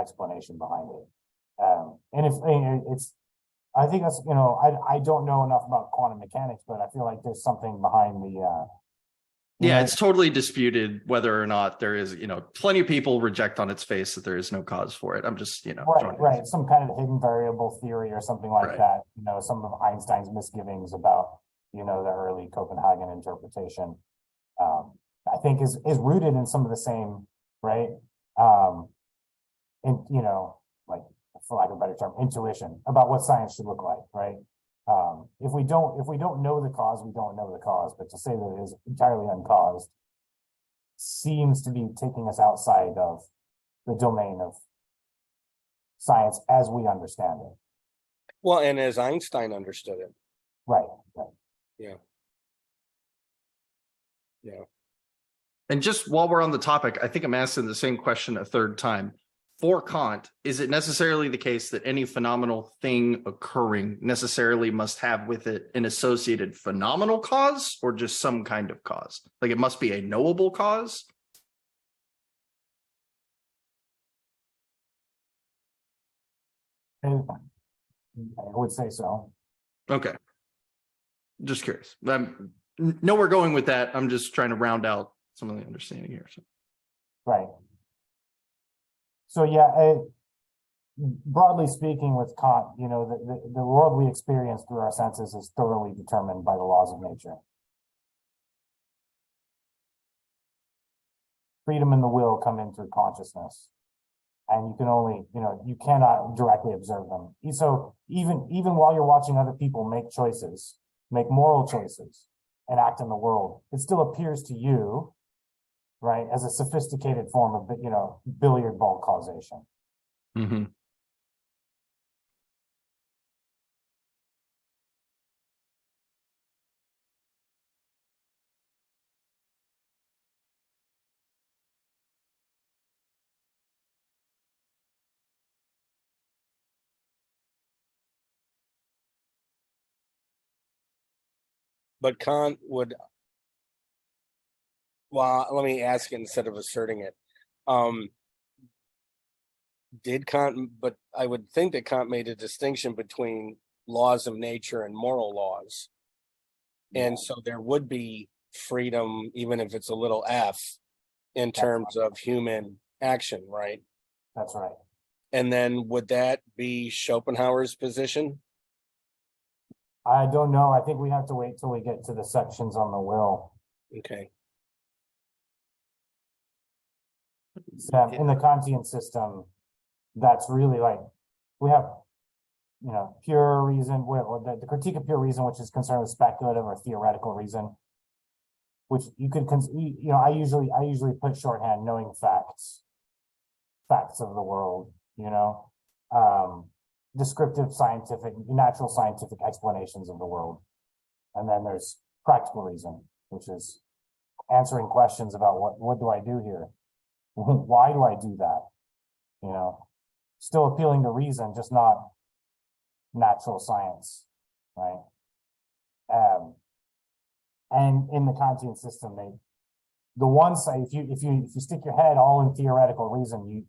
explanation behind it. And I think that's, I don't know enough about quantum mechanics, but I feel like there's something behind the. It's totally disputed whether or not there is, plenty of people reject on its face that there is no cause for it. I'm just, right. Some kind of hidden variable theory or something like that. Some of Einstein's misgivings about, the early Copenhagen interpretation, I think is rooted in some of the same, right? And, like, for lack of a better term, intuition about what science should look like, right? If we don't know the cause, we don't know the cause. But to say that it is entirely uncaused seems to be taking us outside of the domain of science as we understand it. Well, and as Einstein understood it. Right. Yeah. And just while we're on the topic, I think I'm asking the same question a third time. for Kant, is it necessarily the case that any phenomenal thing occurring necessarily must have with it an associated phenomenal cause, or just some kind of cause? Like it must be a knowable cause? I would say so. Okay. Just curious. Know we're going with that. I'm just trying to round out some of the understanding here. So. Right. So yeah, broadly speaking, with Kant, you know, the world we experience through our senses is thoroughly determined by the laws of nature. Freedom and the will come in through consciousness, and you can only, you know, you cannot directly observe them. So even while you're watching other people make choices, make moral choices, and act in the world, it still appears to you, right, as a sophisticated form of, you know, billiard ball causation. Mm-hmm. But Kant would, well, let me ask it instead of asserting it. Did Kant, but I would think that Kant made a distinction between laws of nature and moral laws. And so there would be freedom, even if it's a little f, in terms of human action, right? That's right. And then would that be Schopenhauer's position? I don't know. I think we have to wait till we get to the sections on the will. Okay. In the Kantian system, that's really like, we have, you know, pure reason, or the critique of pure reason, which is concerned with speculative or theoretical reason, which you could, you know, I usually put shorthand knowing facts of the world, you know, descriptive scientific, natural scientific explanations of the world. And then there's practical reason, which is answering questions about what do I do here? Why do I do that? You know, still appealing to reason, just not natural science, right? And in the Kantian system, the one side, if you stick your head all in theoretical reason,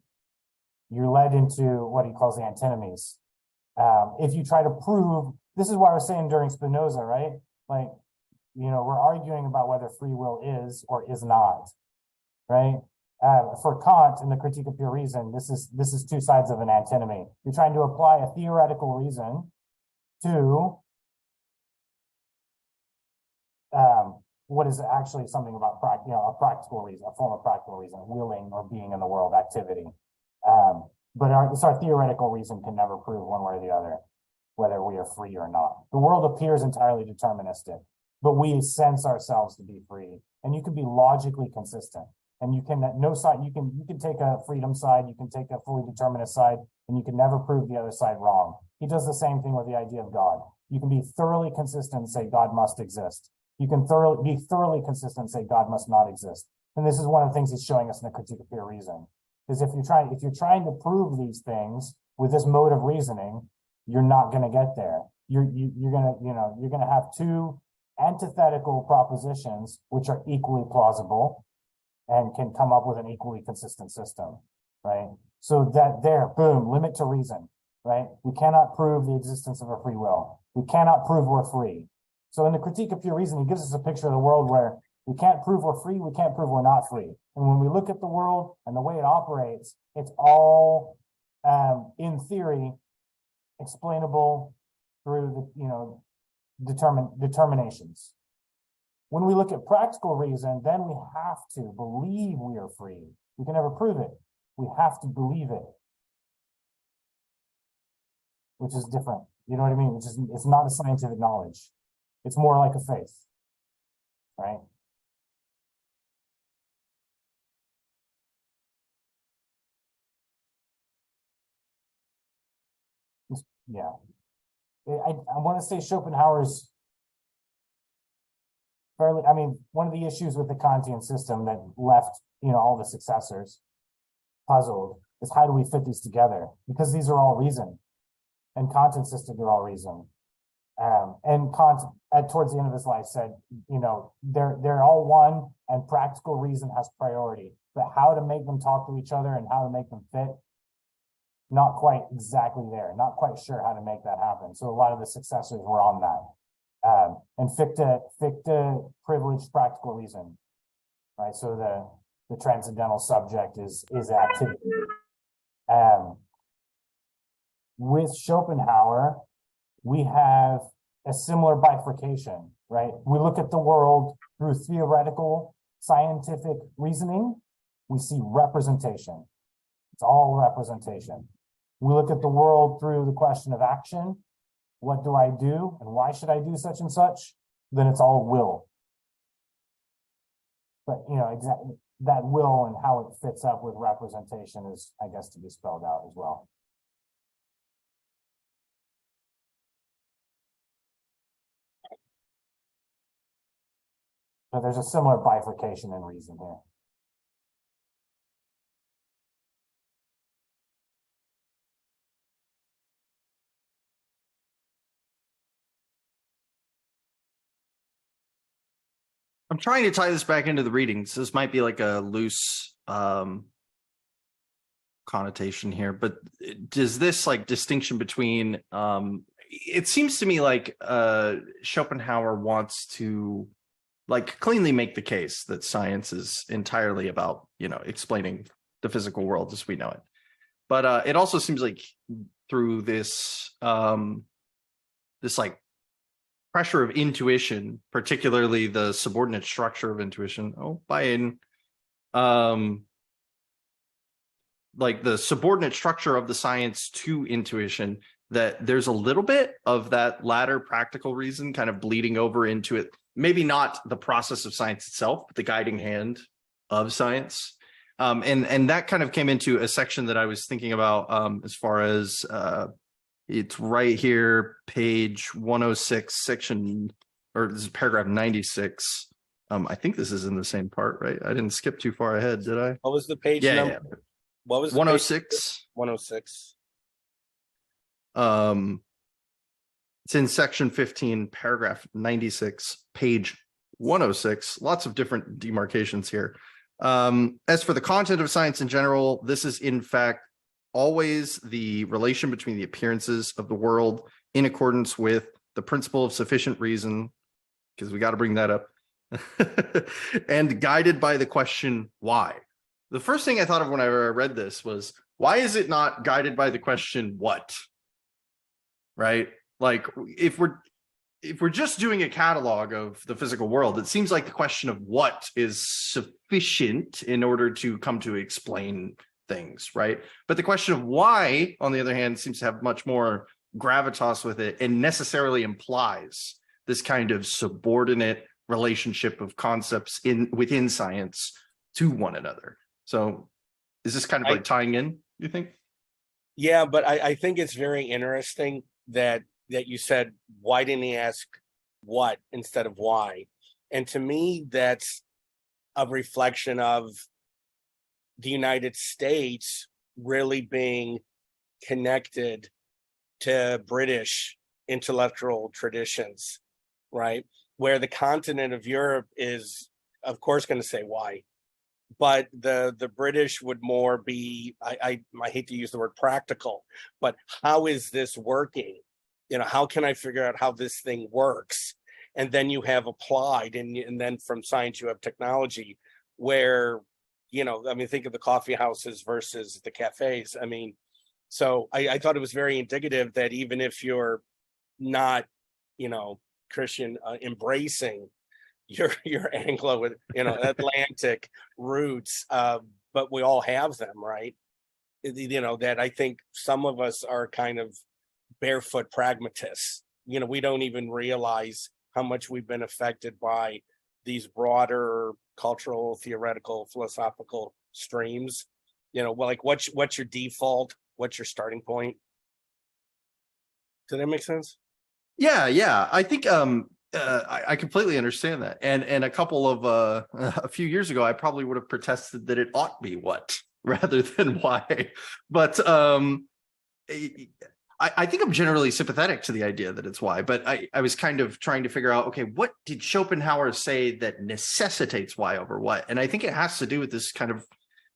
you're led into what he calls the antinomies. If you try to prove, this is what I was saying during Spinoza, right? Like, you know, we're arguing about whether free will is or is not, right? For Kant in the Critique of Pure Reason, this is two sides of an antinomy. You're trying to apply a theoretical reason to what is actually something about a practical reason, a form of practical reason, willing or being in the world activity. But our theoretical reason can never prove one way or the other whether we are free or not. The world appears entirely deterministic, but we sense ourselves to be free, and you can be logically consistent. And you can you can take a freedom side, you can take a fully determinist side, and you can never prove the other side wrong. He does the same thing with the idea of God. You can be thoroughly consistent and say God must exist. You can be thoroughly consistent and say God must not exist. And this is one of the things he's showing us in the Critique of Pure Reason. Is if you're trying to prove these things with this mode of reasoning, you're not going to get there. You're going to have two antithetical propositions which are equally plausible and can come up with an equally consistent system, right? So boom, limit to reason, right? We cannot prove the existence of a free will. We cannot prove we're free. So in the Critique of Pure Reason, he gives us a picture of the world where we can't prove we're free, we can't prove we're not free. And when we look at the world and the way it operates, it's all, in theory, explainable through determinations. When we look at practical reason, then we have to believe we are free. We can never prove it. We have to believe it, which is different. You know what I mean? It's not a scientific knowledge. It's more like a faith, right? Yeah. I want to say Schopenhauer's fairly, I mean, one of the issues with the Kantian system that left, all the successors puzzled is how do we fit these together? Because these are all reason, and Kant insisted they're all reason. And Kant, towards the end of his life, said, you know, they're all one, and practical reason has priority. But how to make them talk to each other and how to make them fit, not quite exactly there. Not quite sure how to make that happen. So a lot of the successors were on that. And ficta privileged practical reason, right? So the transcendental subject is activity. With Schopenhauer, we have a similar bifurcation, right? We look at the world through theoretical scientific reasoning. We see representation. It's all representation. We look at the world through the question of action. What do I do and why should I do such and such? Then it's all will. But, you know, exactly that will and how it fits up with representation is, I guess, to be spelled out as well. But there's a similar bifurcation in reason here. I'm trying to tie this back into the readings. This might be like a loose connotation here, but does this like distinction between it seems to me like Schopenhauer wants to like cleanly make the case that science is entirely about, you know, explaining the physical world as we know it. But it also seems like through this this like pressure of intuition, particularly the subordinate structure of intuition. Oh, Biden. Like the subordinate structure of the science to intuition, that there's a little bit of that latter practical reason kind of bleeding over into it. Maybe not the process of science itself, but the guiding hand of science. And that kind of came into a section that I was thinking about as far as it's right here, page 106, section, or this is paragraph 96. I think this is in the same part, right? I didn't skip too far ahead, did I? What was the page number? Yeah. What was the 106? 106. It's in section 15, paragraph 96, page 106. Lots of different demarcations here. As for the content of science in general, this is in fact always the relation between the appearances of the world in accordance with the principle of sufficient reason, because we got to bring that up, and guided by the question, why? The first thing I thought of when I read this was, why is it not guided by the question, what? Right? Like if we're just doing a catalog of the physical world, it seems like the question of what is sufficient in order to come to explain things, right? But the question of why, on the other hand, seems to have much more gravitas with it and necessarily implies this kind of subordinate relationship of concepts within science to one another. So is this kind of like tying in, you think? Yeah, but I think it's very interesting that you said, why didn't he ask what instead of why? And to me, that's a reflection of the United States really being connected to British intellectual traditions, right? Where the continent of Europe is, of course, going to say why. But the British would more be, I hate to use the word practical, but how is this working? You know, how can I figure out how this thing works? And then you have applied, and then from science you have technology, where, you know, I mean, think of the coffee houses versus the cafes. I mean, so I thought it was very indicative that even if you're not, you know, Christian, embracing your Anglo, you know, Atlantic roots, but we all have them, right? You know, that I think some of us are kind of barefoot pragmatists. You know, we don't even realize how much we've been affected by these broader cultural, theoretical, philosophical streams. You know, well, like what's your default? What's your starting point? Does that make sense? Yeah. I think I completely understand that. And a couple of a few years ago, I probably would have protested that it ought be what, rather than why. But I think I'm generally sympathetic to the idea that it's why, but I was kind of trying to figure out, okay, what did Schopenhauer say that necessitates why over what? And I think it has to do with this kind of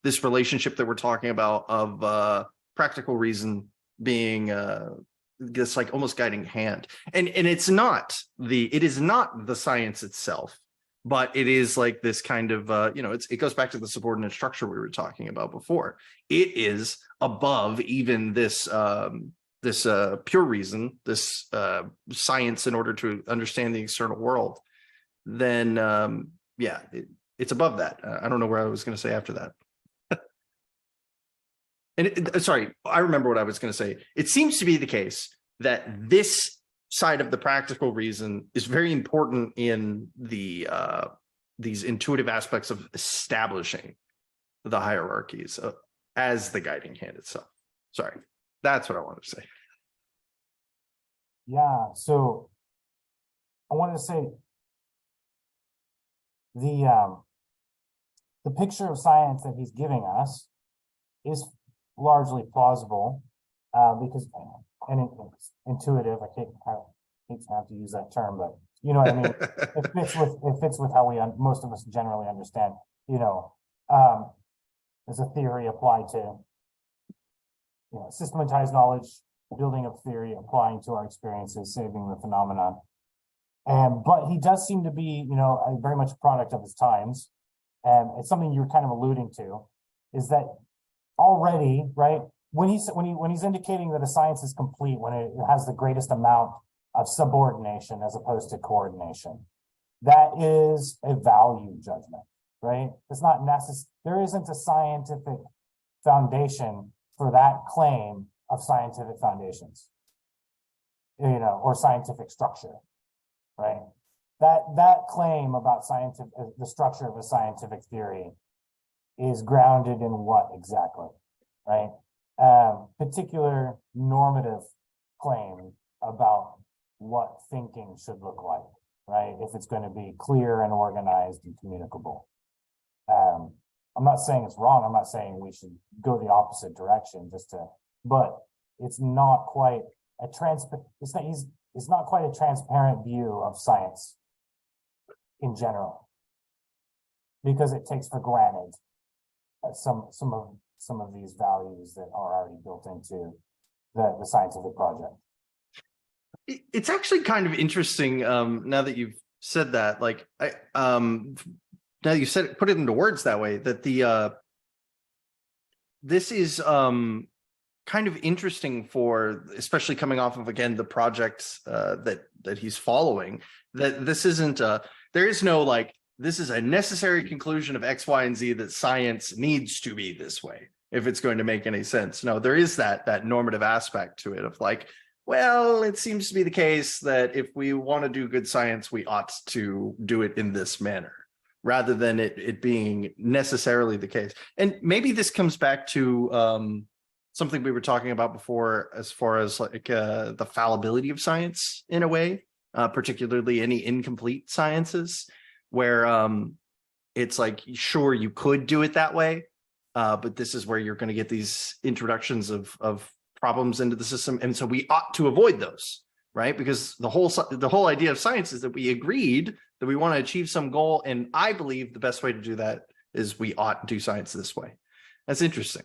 this relationship that we're talking about of practical reason being this like almost guiding hand. And it is not the science itself, but it is like this kind of it goes back to the subordinate structure we were talking about before. It is above even this pure reason, this science in order to understand the external world. Then it's above that. I don't know where I was going to say after that. And sorry, I remember what I was going to say. It seems to be the case that this side of the practical reason is very important in the these intuitive aspects of establishing the hierarchies as the guiding hand itself. Sorry, that's what I wanted to say. Yeah, so I wanted to say the picture of science that he's giving us is largely plausible because it's intuitive. I hate to have to use that term, but you know what I mean. It fits with how most of us generally understand. There's a theory applied to systematized knowledge, building up theory, applying to our experiences, saving the phenomenon. But he does seem to be, very much a product of his times. And it's something you're kind of alluding to, is that already, right, when he's indicating that a science is complete, when it has the greatest amount of subordination as opposed to coordination, that is a value judgment, right? It's not necessary. There isn't a scientific foundation for that claim of scientific foundations, or scientific structure, right? That claim about the structure of a scientific theory is grounded in what exactly, right? Particular normative claim about what thinking should look like, right? If it's going to be clear and organized and communicable. I'm not saying it's wrong. I'm not saying we should go the opposite direction but it's not quite it's not quite a transparent view of science in general, because it takes for granted some of these values that are already built into the scientific project. It's actually kind of interesting now that you've said that, like now you said it, put it into words that way, that this is kind of interesting for, especially coming off of, again, the projects that he's following, that this isn't there is no like, this is a necessary conclusion of X, Y, and Z that science needs to be this way if it's going to make any sense. No, there is that normative aspect to it of like, well, it seems to be the case that if we want to do good science, we ought to do it in this manner, rather than it being necessarily the case. And maybe this comes back to something we were talking about before, as far as like the fallibility of science in a way, particularly any incomplete sciences, where it's like, sure, you could do it that way, but this is where you're going to get these introductions of problems into the system, and so we ought to avoid those, right? Because the whole idea of science is that we agreed that we want to achieve some goal, and I believe the best way to do that is we ought to do science this way. That's interesting.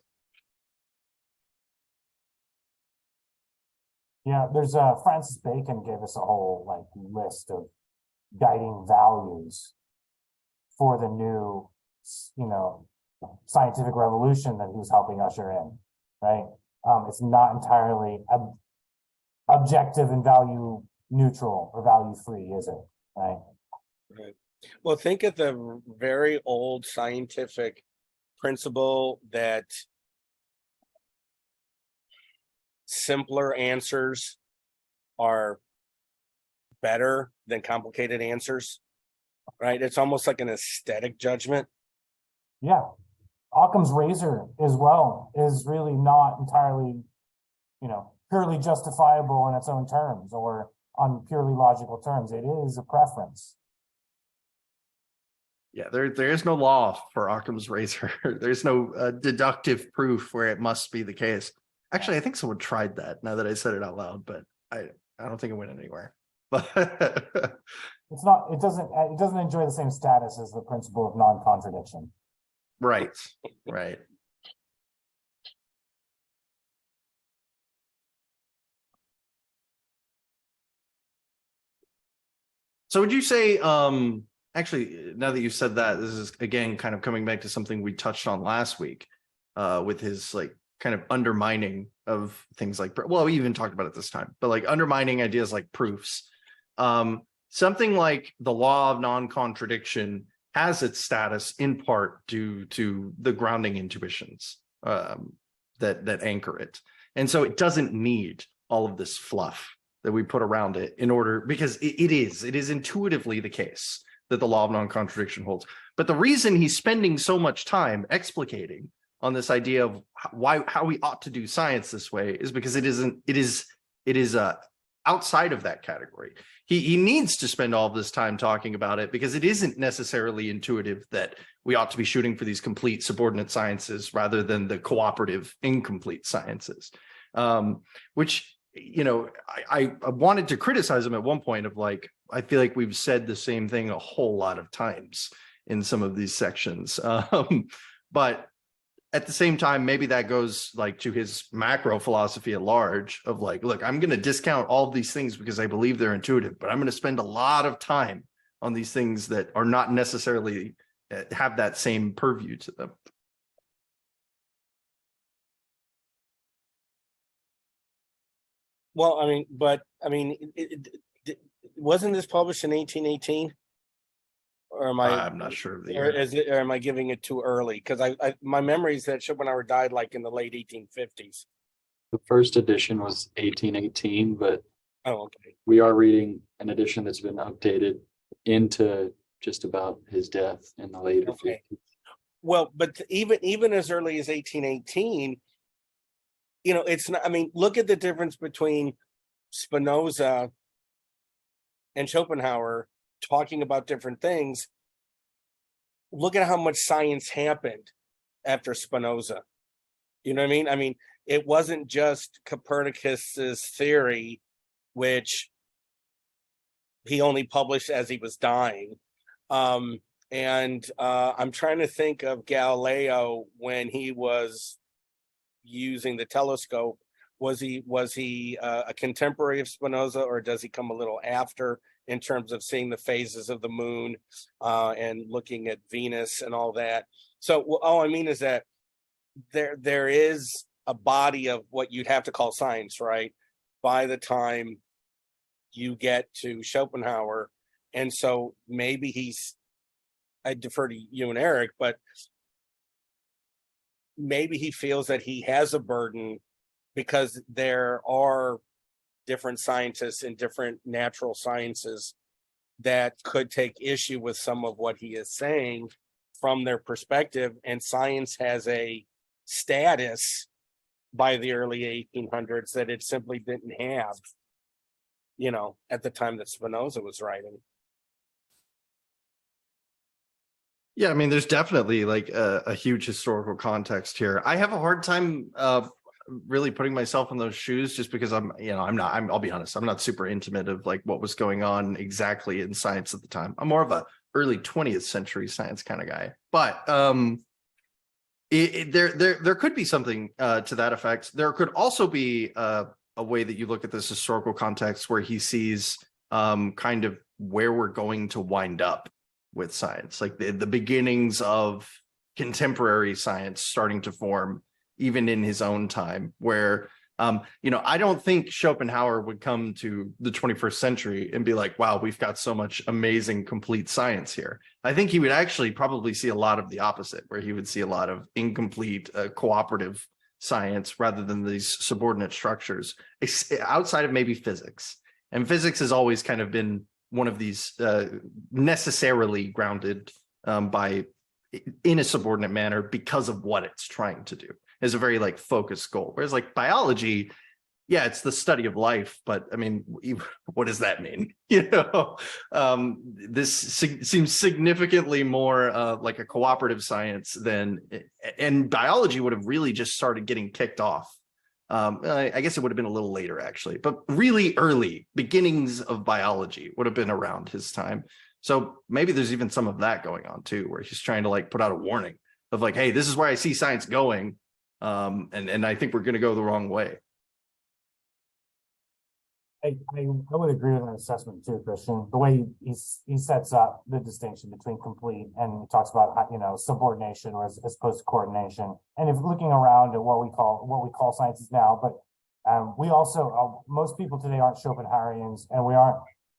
Yeah, there's Francis Bacon gave us a whole list of guiding values for the new, scientific revolution that he was helping usher in, right? It's not entirely objective and value neutral or value free, is it? Right. Right. Well, think of the very old scientific principle that simpler answers are better than complicated answers, right? It's almost like an aesthetic judgment. Yeah. Occam's razor as well is really not entirely, purely justifiable in its own terms or on purely logical terms. It is a preference. Yeah, there is no law for Occam's razor. There's no deductive proof where it must be the case. Actually, I think someone tried that now that I said it out loud, but I don't think it went anywhere. But It's not, it doesn't enjoy the same status as the principle of non-contradiction. right, right. So would you say, actually, now that you said that, this is again kind of coming back to something we touched on last week, with his like kind of undermining of things like, well, we even talked about it this time, but like undermining ideas like proofs. Something like the law of non-contradiction has its status in part due to the grounding intuitions that anchor it, and so it doesn't need all of this fluff that we put around it in order, because it is intuitively the case that the law of non-contradiction holds. But the reason he's spending so much time explicating on this idea of how we ought to do science this way is because it is outside of that category. He needs to spend all of this time talking about it because it isn't necessarily intuitive that we ought to be shooting for these complete subordinate sciences rather than the cooperative incomplete sciences, which, you know, I wanted to criticize him at one point of like, I feel like we've said the same thing a whole lot of times in some of these sections. But at the same time, maybe that goes like to his macro philosophy at large of like, look, I'm going to discount all of these things because I believe they're intuitive, but I'm going to spend a lot of time on these things that are not necessarily have that same purview to them. Well, wasn't this published in 1818? Or am I'm not sure of the or year. or am I giving it too early? Because my memory is that Schopenhauer died like in the late 1850s. The first edition was 1818, but Oh, okay. we are reading an edition that's been updated into just about his death in the later Okay. 50s. Well, but even as early as 1818, you know, it's not. I mean, look at the difference between Spinoza and Schopenhauer talking about different things. Look at how much science happened after Spinoza. You know what I mean? I mean, it wasn't just Copernicus's theory, which he only published as he was dying. And I'm trying to think of Galileo when he was using the telescope. Was he a contemporary of Spinoza, or does he come a little after in terms of seeing the phases of the moon and looking at Venus and all that? So all I mean is that there is a body of what you'd have to call science, right? By the time you get to Schopenhauer. And so maybe I defer to you and Eric, but maybe he feels that he has a burden because there are different scientists in different natural sciences that could take issue with some of what he is saying from their perspective. And science has a status by the early 1800s that it simply didn't have, you know, at the time that Spinoza was writing. Yeah, I mean, there's definitely like a huge historical context here. I have a hard time really putting myself in those shoes just because I'll be honest, I'm not super intimate of like what was going on exactly in science at the time. I'm more of a early 20th century science kind of guy. But there could be something to that effect. There could also be a way that you look at this historical context where he sees kind of where we're going to wind up with science, like the beginnings of contemporary science starting to form even in his own time, where I don't think Schopenhauer would come to the 21st century and be like, wow, we've got so much amazing complete science here. I think he would actually probably see a lot of the opposite, where he would see a lot of incomplete cooperative science rather than these subordinate structures outside of maybe physics. And physics has always kind of been one of these necessarily grounded in a subordinate manner because of what it's trying to do. Is a very like focused goal. Whereas like biology, yeah, it's the study of life, but I mean, what does that mean? This seems significantly more like a cooperative science than, and biology would have really just started getting kicked off. I guess it would have been a little later, actually, but really early beginnings of biology would have been around his time. So maybe there's even some of that going on too, where he's trying to like put out a warning of like, hey, this is where I see science going, and I think we're going to go the wrong way. I would agree with that assessment too, Christian. The way he sets up the distinction between complete and he talks about subordination or as opposed to coordination. And if looking around at what we call sciences now, but we also most people today aren't Schopenhauerians, and we aren't.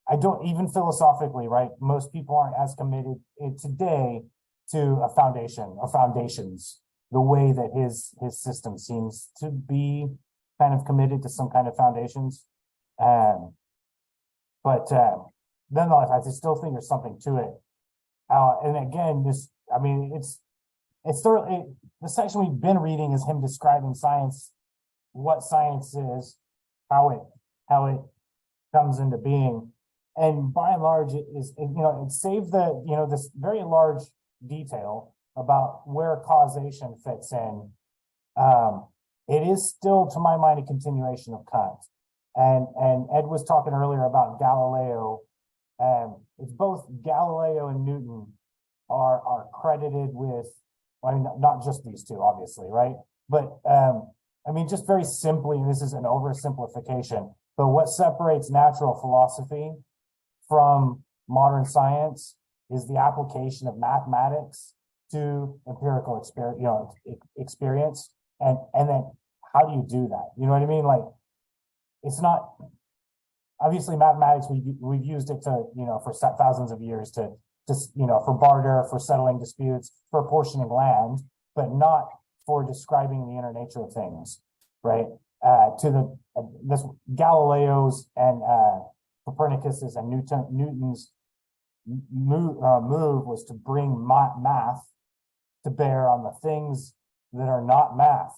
I don't even philosophically, right? Most people aren't as committed today to a foundation or foundations. The way that his system seems to be kind of committed to some kind of foundations. But nonetheless, I still think there's something to it. And again, it's thoroughly, the section we've been reading is him describing science, what science is, how it comes into being. And by and large, it save the, this very large detail about where causation fits in. It is still, to my mind, a continuation of Kant. And Ed was talking earlier about Galileo. It's both Galileo and Newton are credited with, I mean, not just these two, obviously, right? But I mean, just very simply, and this is an oversimplification, but what separates natural philosophy from modern science is the application of mathematics to empirical experience. And then how do you do that? You know what I mean? Like, it's not, obviously mathematics, we've used it to, for thousands of years to for barter, for settling disputes, for apportioning land, but not for describing the inner nature of things, right? This Galileo's and Copernicus's and Newton's move was to bring math to bear on the things that are not math,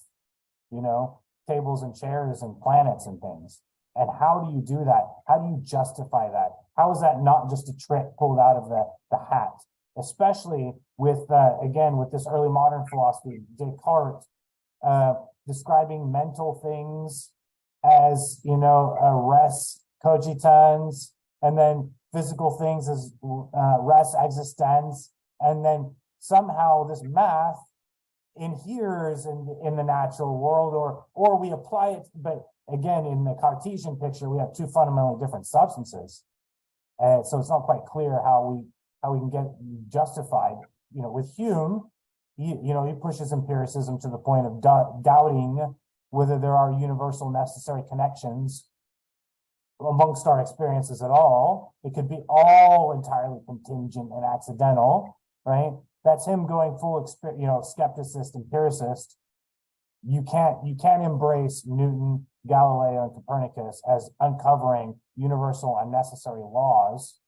tables and chairs and planets and things. And how do you do that? How do you justify that? How is that not just a trick pulled out of the hat? Especially with, again, with this early modern philosophy, Descartes describing mental things as, res cogitans, and then physical things as res existens. And then somehow this math inheres in the natural world, or we apply it, but again, in the Cartesian picture, we have two fundamentally different substances. So it's not quite clear how we can get justified. With Hume, he pushes empiricism to the point of doubting whether there are universal necessary connections amongst our experiences at all. It could be all entirely contingent and accidental, right? That's him going full, skepticist, empiricist. You can't embrace Newton, Galileo, and Copernicus as uncovering universal and necessary laws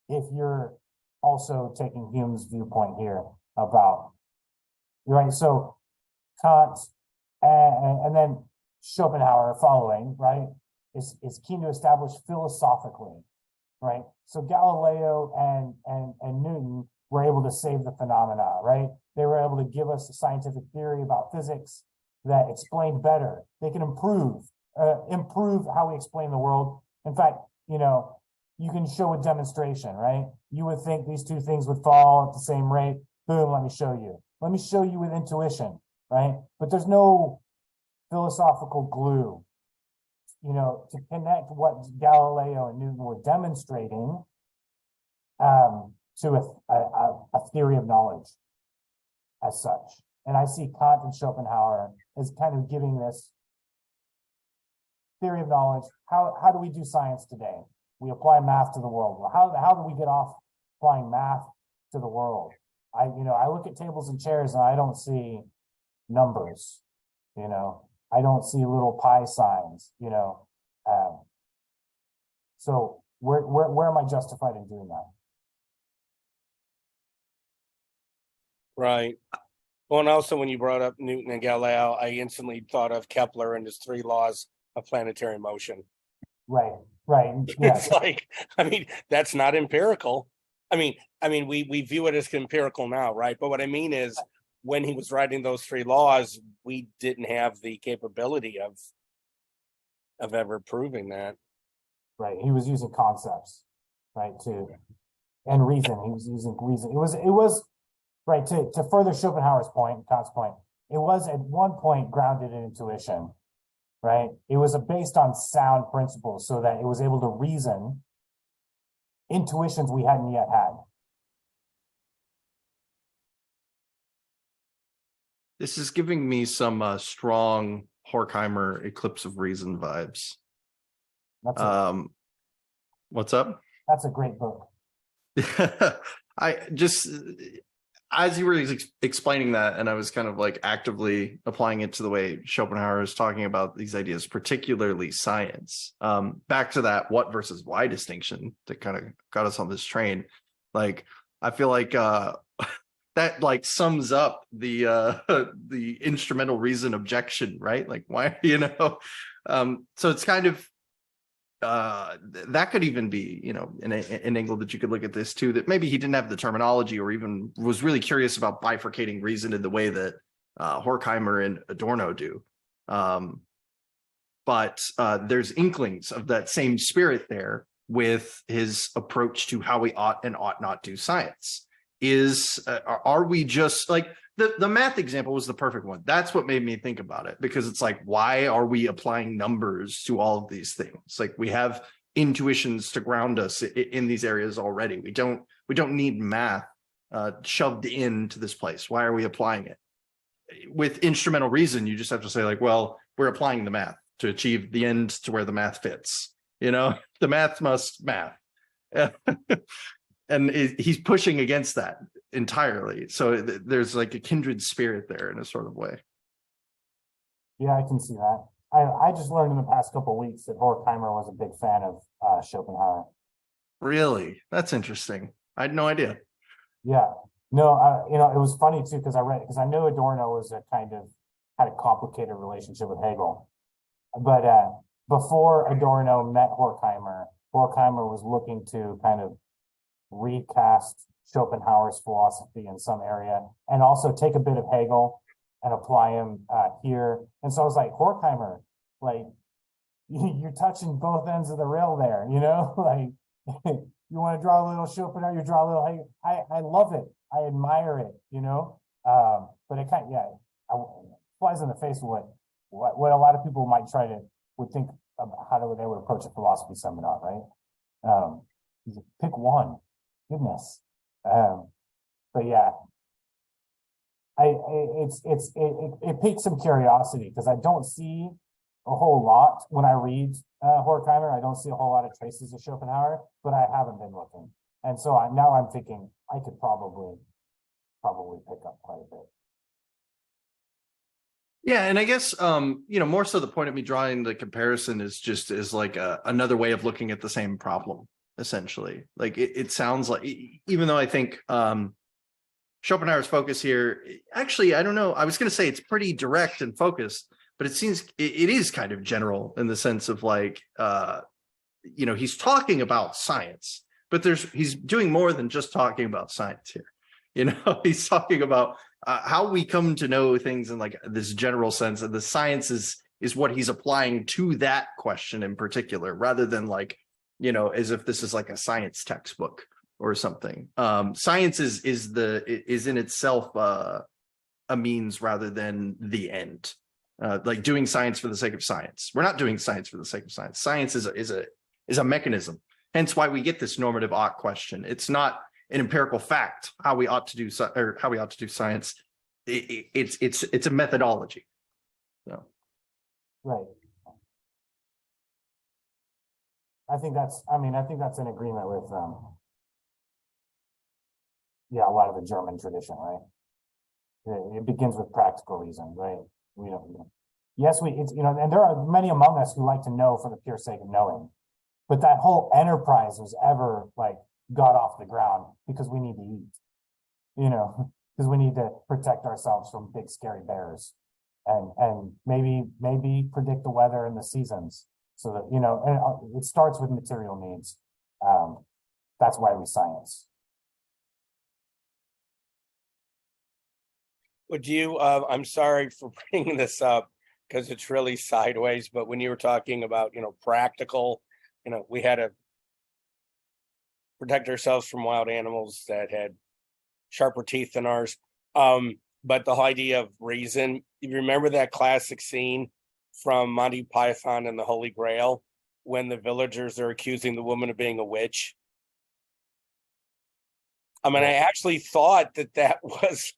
if you're also taking Hume's viewpoint here about, right? So Kant and then Schopenhauer following, right, is keen to establish philosophically, right? So Galileo and Newton were able to save the phenomena, right? They were able to give us a scientific theory about physics that explained better. They can improve how we explain the world. In fact, you can show a demonstration, right? You would think these two things would fall at the same rate. Boom, let me show you. Let me show you with intuition, right? But there's no philosophical glue, to connect what Galileo and Newton were demonstrating to a theory of knowledge as such. And I see Kant and Schopenhauer as kind of giving this theory of knowledge. How do we do science today? We apply math to the world. Well, how do we get off applying math to the world? I look at tables and chairs and I don't see numbers, I don't see little pi signs, so where am I justified in doing that? Right. Well, and also when you brought up Newton and Galileo, I instantly thought of Kepler and his 3 laws a planetary motion. Right. Yeah. It's like, I mean, that's not empirical. I mean, we view it as empirical now, right? But what I mean is, when he was writing those three laws, we didn't have the capability of ever proving that. Right. He was using concepts, right, and reason. He was using reason. It was right to further Schopenhauer's point, Kant's point. It was at one point grounded in intuition, right? It was based on sound principles, so that it was able to reason intuitions we hadn't yet had. This is giving me some strong Horkheimer Eclipse of Reason vibes. What's up? That's a great book. I just, as you were explaining that, and I was kind of like actively applying it to the way Schopenhauer is talking about these ideas, particularly science. Back to that what versus why distinction that kind of got us on this train. Like, I feel like that like sums up the instrumental reason objection, right? Like, why, so it's kind of that could even be, an angle that you could look at this too, that maybe he didn't have the terminology or even was really curious about bifurcating reason in the way that Horkheimer and Adorno do. But there's inklings of that same spirit there with his approach to how we ought and ought not do science. Are we just like the math example was the perfect one. That's what made me think about it, because it's like, why are we applying numbers to all of these things? Like, we have intuitions to ground us in these areas already. We don't need math shoved into this place. Why are we applying it? With instrumental reason, you just have to say like, well, we're applying the math to achieve the end to where the math fits. The math must math. And he's pushing against that entirely. So there's like a kindred spirit there in a sort of way. Yeah, I can see that. I just learned in the past couple of weeks that Horkheimer was a big fan of Schopenhauer. Really? That's interesting. I had no idea. Yeah. No, it was funny too, because I know Adorno was had a complicated relationship with Hegel. But before Adorno met Horkheimer was looking to kind of recast Schopenhauer's philosophy in some area, and also take a bit of Hegel and apply him here. And so I was like, Horkheimer, like, you're touching both ends of the rail there, like, you want to draw a little Schopenhauer, you draw a little Hegel. I love it. I admire it, but it flies in the face of what a lot of people would think of how they would approach a philosophy seminar, right? Pick one. Goodness. But yeah, it piques some curiosity, because I don't see a whole lot when I read Horkheimer. I don't see a whole lot of traces of Schopenhauer, but I haven't been looking, and so now I'm thinking I could probably pick up quite a bit. Yeah, and I guess more so the point of me drawing the comparison is like another way of looking at the same problem. Essentially, like it sounds like, even though I think Schopenhauer's focus here, actually, I don't know, I was going to say it's pretty direct and focused, but it seems it is kind of general in the sense of like, he's talking about science, but he's doing more than just talking about science here. He's talking about how we come to know things in like this general sense, and the science is what he's applying to that question in particular, rather than like, as if this is like a science textbook or something. Science is in itself a means rather than the end. Like doing science for the sake of science. We're not doing science for the sake of science. Science is a mechanism. Hence why we get this normative ought question. It's not an empirical fact how we ought to do science. It's a methodology. So. Right. I think that's in agreement with a lot of the German tradition, right? It begins with practical reason, right? And there are many among us who like to know for the pure sake of knowing, but that whole enterprise was ever like got off the ground because we need to eat, because we need to protect ourselves from big scary bears, and maybe predict the weather and the seasons so that, and it starts with material needs. That's why we science. Would you, I'm sorry for bringing this up because it's really sideways, but when you were talking about, practical, we had to protect ourselves from wild animals that had sharper teeth than ours. But the whole idea of reason, you remember that classic scene from Monty Python and the Holy Grail when the villagers are accusing the woman of being a witch? I mean, I actually thought that was,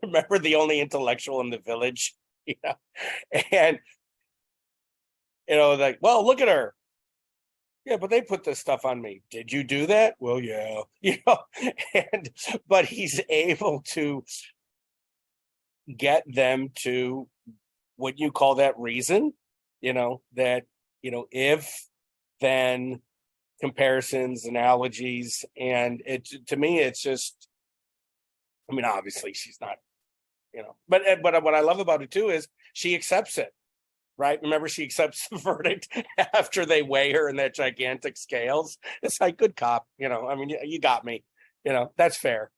remember, the only intellectual in the village, and, like, well, look at her. Yeah, but they put this stuff on me. Did you do that? Well, yeah, but he's able to get them to what you call that reason, that, if, then, comparisons, analogies, and to me, it's just, I mean, obviously she's not, but what I love about it too is she accepts it, right? Remember, she accepts the verdict after they weigh her in that gigantic scales. It's like, good cop, I mean, you got me, that's fair.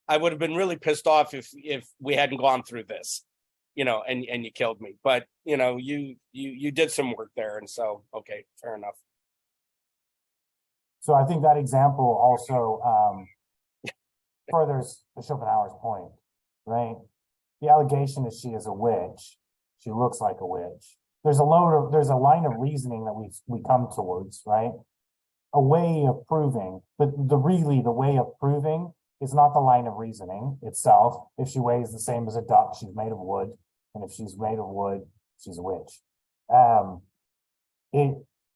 I would have been really pissed off if we hadn't gone through this, and you killed me, but you did some work there, and so, okay, fair enough. So I think that example also furthers the Schopenhauer's point, right? The allegation is she is a witch. She looks like a witch. There's a line of reasoning that we come towards, right? A way of proving, but the way of proving is not the line of reasoning itself. If she weighs the same as a duck, she's made of wood, and if she's made of wood, she's a witch.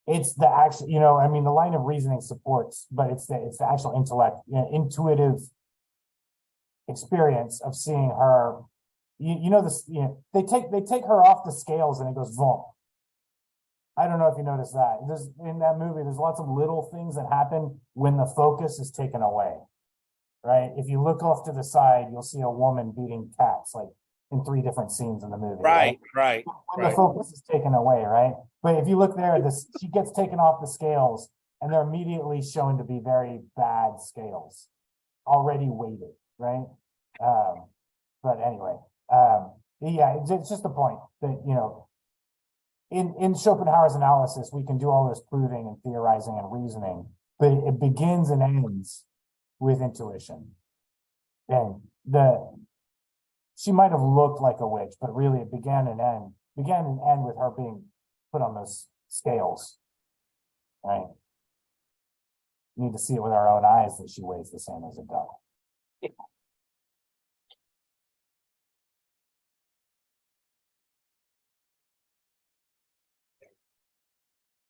It's the actual, I mean, the line of reasoning supports, but it's the actual intellect, intuitive experience of seeing her. This, they take her off the scales and it goes boom. I don't know if you noticed that. In that movie, there's lots of little things that happen when the focus is taken away, right? If you look off to the side, you'll see a woman beating cats, like in 3 different scenes in the movie. Right. When the focus is taken away, right? But if you look there, she gets taken off the scales, and they're immediately shown to be very bad scales, already weighted, right? But anyway, yeah, it's just the point that, in Schopenhauer's analysis, we can do all this proving and theorizing and reasoning, but it begins and ends with intuition. And she might have looked like a witch, but really it began and end with her being put on those scales, right? We need to see it with our own eyes that she weighs the same as a duck.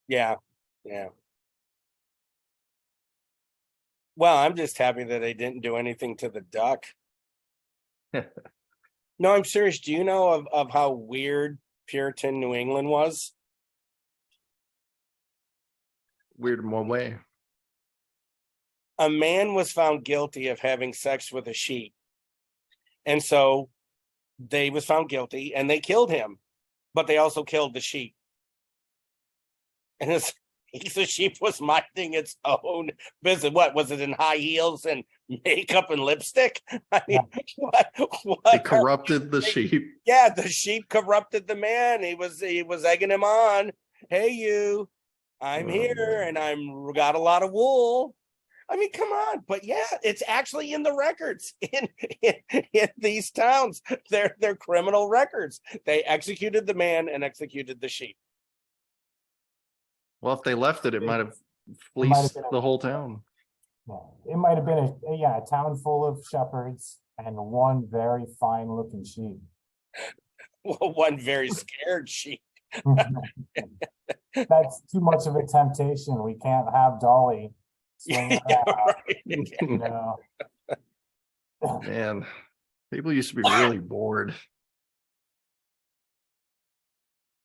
Yeah. Well, I'm just happy that they didn't do anything to the duck. No, I'm serious. Do you know of how weird Puritan New England was? Weird in one way. A man was found guilty of having sex with a sheep. And so they was found guilty and they killed him, but they also killed the sheep. And the sheep was minding its own business. What was it, in high heels and makeup and lipstick? I mean, what? They corrupted the sheep. Yeah, the sheep corrupted the man. He was egging him on. Hey, you, I'm here and I'm got a lot of wool. I mean, come on. But yeah, it's actually in the records in these towns. They're criminal records. They executed the man and executed the sheep. Well, if they left it might have fleeced the whole town. Yeah, it might have been a town full of shepherds and one very fine looking sheep. Well, one very scared sheep. That's too much of a temptation. We can't have Dolly swinging around. Right. Man, people used to be really bored.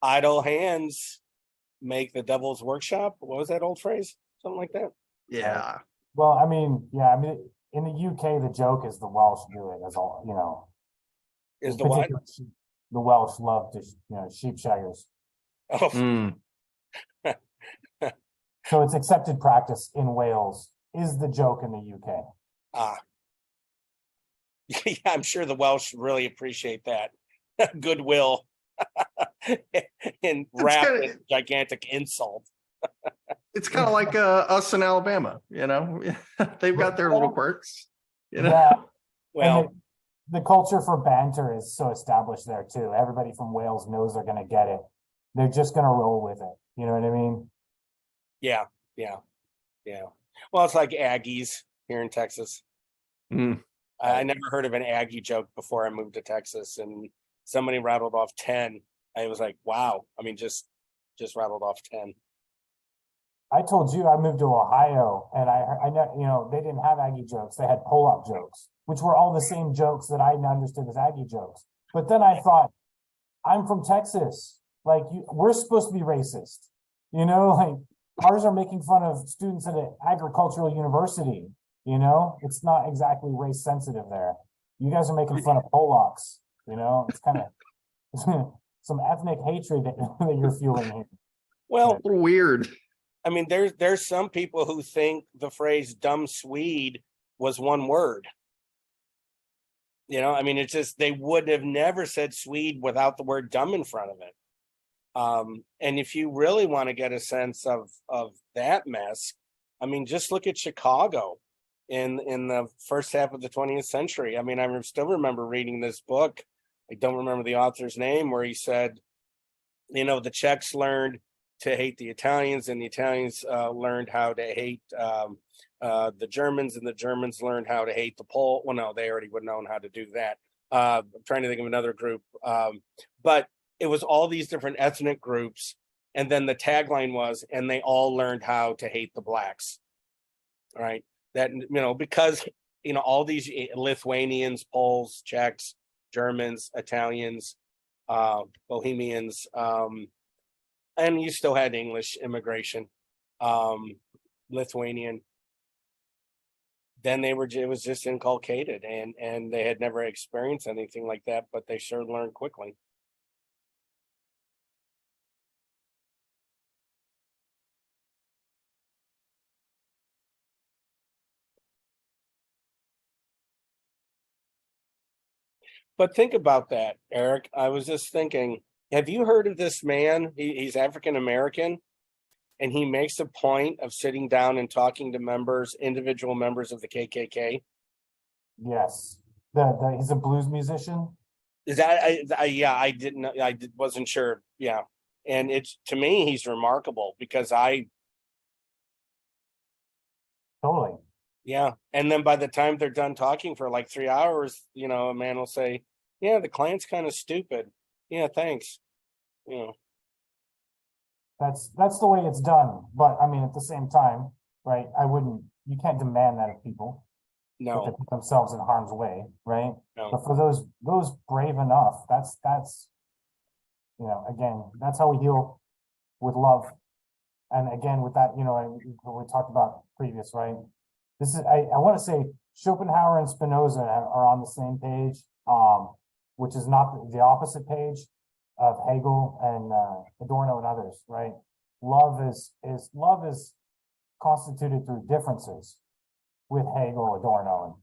Idle hands make the devil's workshop. What was that old phrase? Something like that. Yeah. Well, I mean, in the UK, the joke is the Welsh do it as all, Is the what? the Welsh love to, sheep shaggers. Oh, Mm. So it's accepted practice in Wales, is the joke in the UK. ah. Yeah, I'm sure the Welsh really appreciate that goodwill and wrapped kinda- in gigantic insult. It's kind of like us in Alabama, they've got their little quirks, Yeah. Well, And the culture for banter is so established there too. Everybody from Wales knows they're going to get it. They're just going to roll with it. You know what I mean? yeah, yeah, yeah. Well, it's like Aggies here in Texas. Mm. I never heard of an Aggie joke before I moved to Texas, and somebody rattled off 10. I was like, wow. I mean, just rattled off 10. I told you I moved to Ohio, and I know, they didn't have Aggie jokes. They had pull-up jokes, which were all the same jokes that I understood as Aggie jokes. But then I thought, I'm from Texas. Like, we're supposed to be racist. Like ours are making fun of students at an agricultural university. It's not exactly race sensitive there. You guys are making fun of Polacks. It's kind of some ethnic hatred that you're fueling here. Well, Weird. I mean, there's some people who think the phrase "dumb Swede" was one word. I mean, it's just they would have never said Swede without the word "dumb" in front of it. And if you really want to get a sense of that mess, I mean, just look at Chicago in the first half of the 20th century. I mean, I still remember reading this book. I don't remember the author's name, where he said, the Czechs learned to hate the Italians, and the Italians learned how to hate the Germans, and the Germans learned how to hate the Pole. Well, no, they already would have known how to do that. I'm trying to think of another group, but it was all these different ethnic groups, and then the tagline was, and they all learned how to hate the blacks. Right? That because all these Lithuanians, Poles, Czechs, Germans, Italians, Bohemians, and you still had English immigration, Lithuanian. Then it was just inculcated, and they had never experienced anything like that, but they sure learned quickly. But think about that, Eric. I was just thinking, have you heard of this man? He's African American, and he makes a point of sitting down and talking to individual members of the KKK. Yes. He's a blues musician. Is that yeah, I didn't know. Wasn't sure. Yeah. And it's, to me, he's remarkable because Totally. yeah. And then by the time they're done talking for like 3 hours, a man will say, yeah, the client's kind of stupid. Yeah, thanks. That's the way it's done. But I mean, at the same time, right? You can't demand that of people. That they No, put themselves in harm's way, right? no. But for those brave enough, that's again, that's how we deal with love. And again, with that, we talked about previous, right? This is I want to say Schopenhauer and Spinoza are on the same page, which is not the opposite page of Hegel and Adorno and others, right? Love is constituted through differences with Hegel, Adorno, and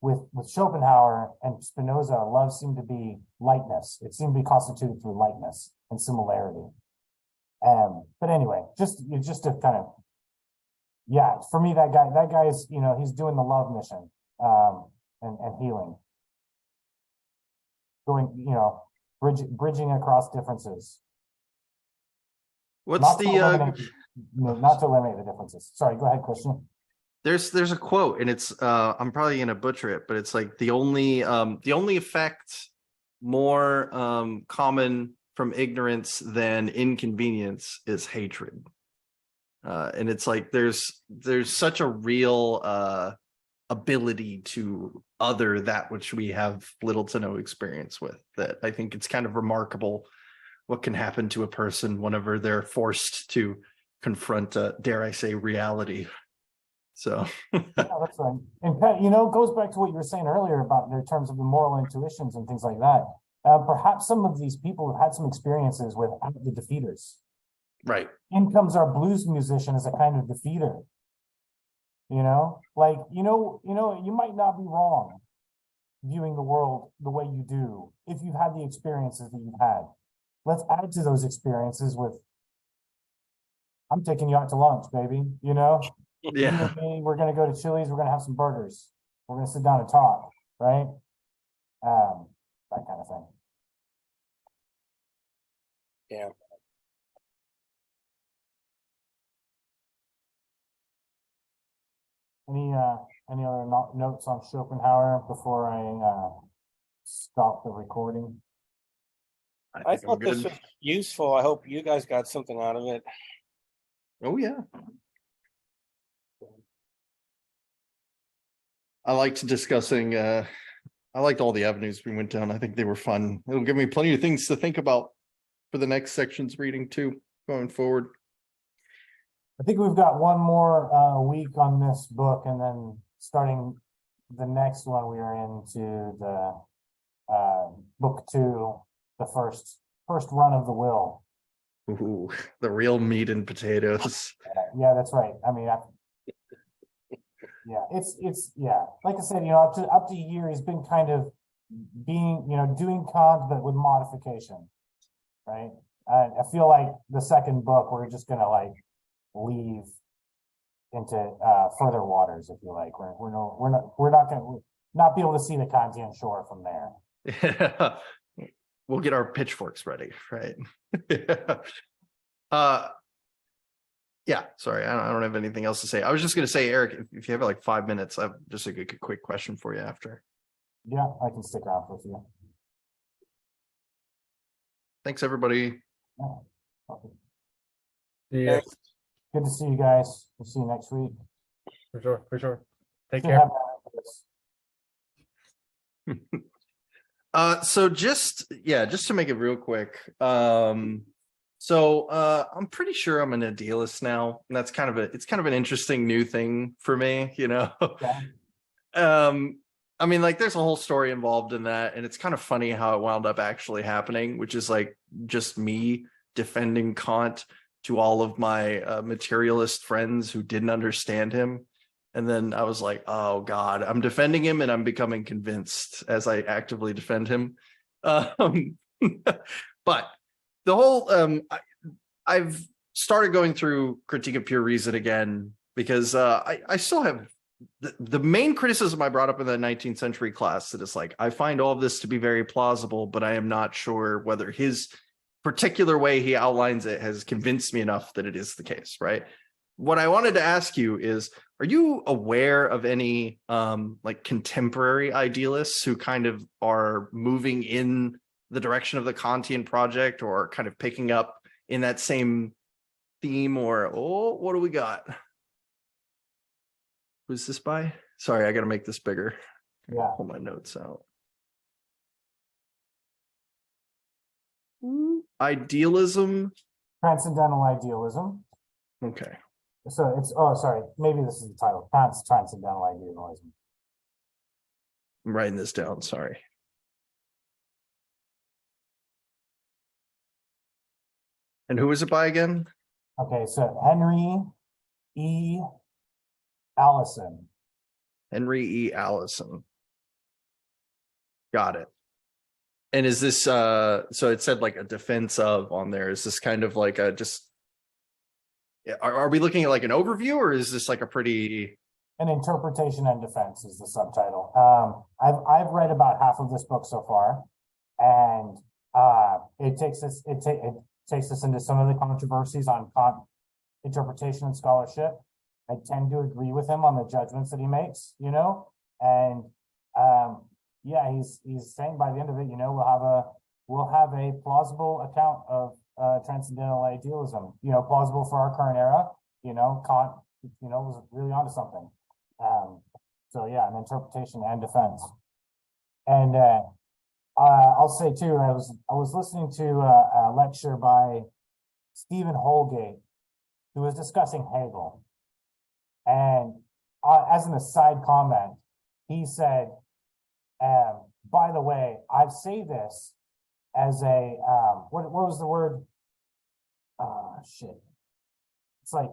with Schopenhauer and Spinoza. Love seemed to be lightness. It seemed to be constituted through lightness and similarity. But anyway, just to kind of, yeah, for me, that guy is, he's doing the love mission, and healing, going, bridging across differences. What's Not the to eliminate the differences. Sorry, go ahead, Christian. there's a quote, and it's I'm probably gonna butcher it, but it's like the only effect more common from ignorance than inconvenience is hatred. And it's like there's such a real ability to other that which we have little to no experience with, that I think it's kind of remarkable what can happen to a person whenever they're forced to confront dare I say, reality. So Yeah, that's right. And Pat, it goes back to what you were saying earlier about in terms of the moral intuitions and things like that. perhaps some of these people have had some experiences with the defeaters. Right. In comes our blues musician as a kind of defeater. You know, like, you might not be wrong viewing the world the way you do if you've had the experiences that you've had. Let's add to those experiences with, I'm taking you out to lunch, baby. You know, you Yeah. and me, we're gonna go to Chili's, we're gonna have some burgers, we're gonna sit down and talk, right? That kind of thing. Yeah. Any other notes on Schopenhauer before I stop the recording? I think I'm thought this good. was useful. I hope you guys got something out of it. Oh yeah. I liked discussing I liked all the avenues we went down. I think they were fun. It'll give me plenty of things to think about for the next section's reading too, going forward. I think we've got one more week on this book, and then starting the next one, we are into the book 2, the first run of the will. Ooh, the real meat and potatoes. Yeah, that's right. I mean, yeah, it's yeah. Like I said, up to a year, he's been kind of being, doing Kant, but with modification, right? I feel like the second book, we're just gonna like leave into further waters, if you like. We're not gonna not be able to see the Kantian shore from there. Yeah. We'll get our pitchforks ready, right? Yeah, sorry, I don't have anything else to say. I was just gonna say, Eric, if you have like 5 minutes, I have just a quick question for you after. Yeah, I can stick around with you. Thanks, everybody. Yeah. Okay. Yeah, Thanks. Good to see you guys. We'll see you next week. for sure, for sure. Take Should care. have that after this. So just to make it real quick. I'm pretty sure I'm an idealist now. And that's kind of an interesting new thing for me, Yeah. I mean, like, there's a whole story involved in that, and it's kind of funny how it wound up actually happening, which is like just me defending Kant to all of my materialist friends who didn't understand him. And then I was like, oh God, I'm defending him and I'm becoming convinced as I actively defend him. But the whole, I've started going through Critique of Pure Reason again, because I still have the main criticism I brought up in the 19th century class, that is like, I find all of this to be very plausible, but I am not sure whether his particular way he outlines it has convinced me enough that it is the case, right? What I wanted to ask you is, are you aware of any like contemporary idealists who kind of are moving in the direction of the Kantian project, or kind of picking up in that same theme? Or, what do we got? Who's this by? Sorry, I got to make this bigger. Yeah. Pull my notes out. Idealism. Transcendental idealism. Okay. So sorry, maybe this is the title. Transcendental idealism. I'm writing this down. Sorry. And who is it by again? Okay, so Henry E. Allison. Henry E. Allison. Got it. And is this so it said like a defense of on there? Is this kind of like a just, are we looking at like an overview, or is this like a pretty... An interpretation and defense is the subtitle. I've read about half of this book so far, and it takes us into some of the controversies on Kant interpretation and scholarship. I tend to agree with him on the judgments that he makes, and yeah, he's saying by the end of it, we'll have a plausible account of transcendental idealism, plausible for our current era. Kant, was really onto something. So yeah, an interpretation and defense. And I'll say too, I was listening to a lecture by Stephen Holgate, who was discussing Hegel. And as an aside comment, he said, by the way, I say this as a what was the word? Shit. It's like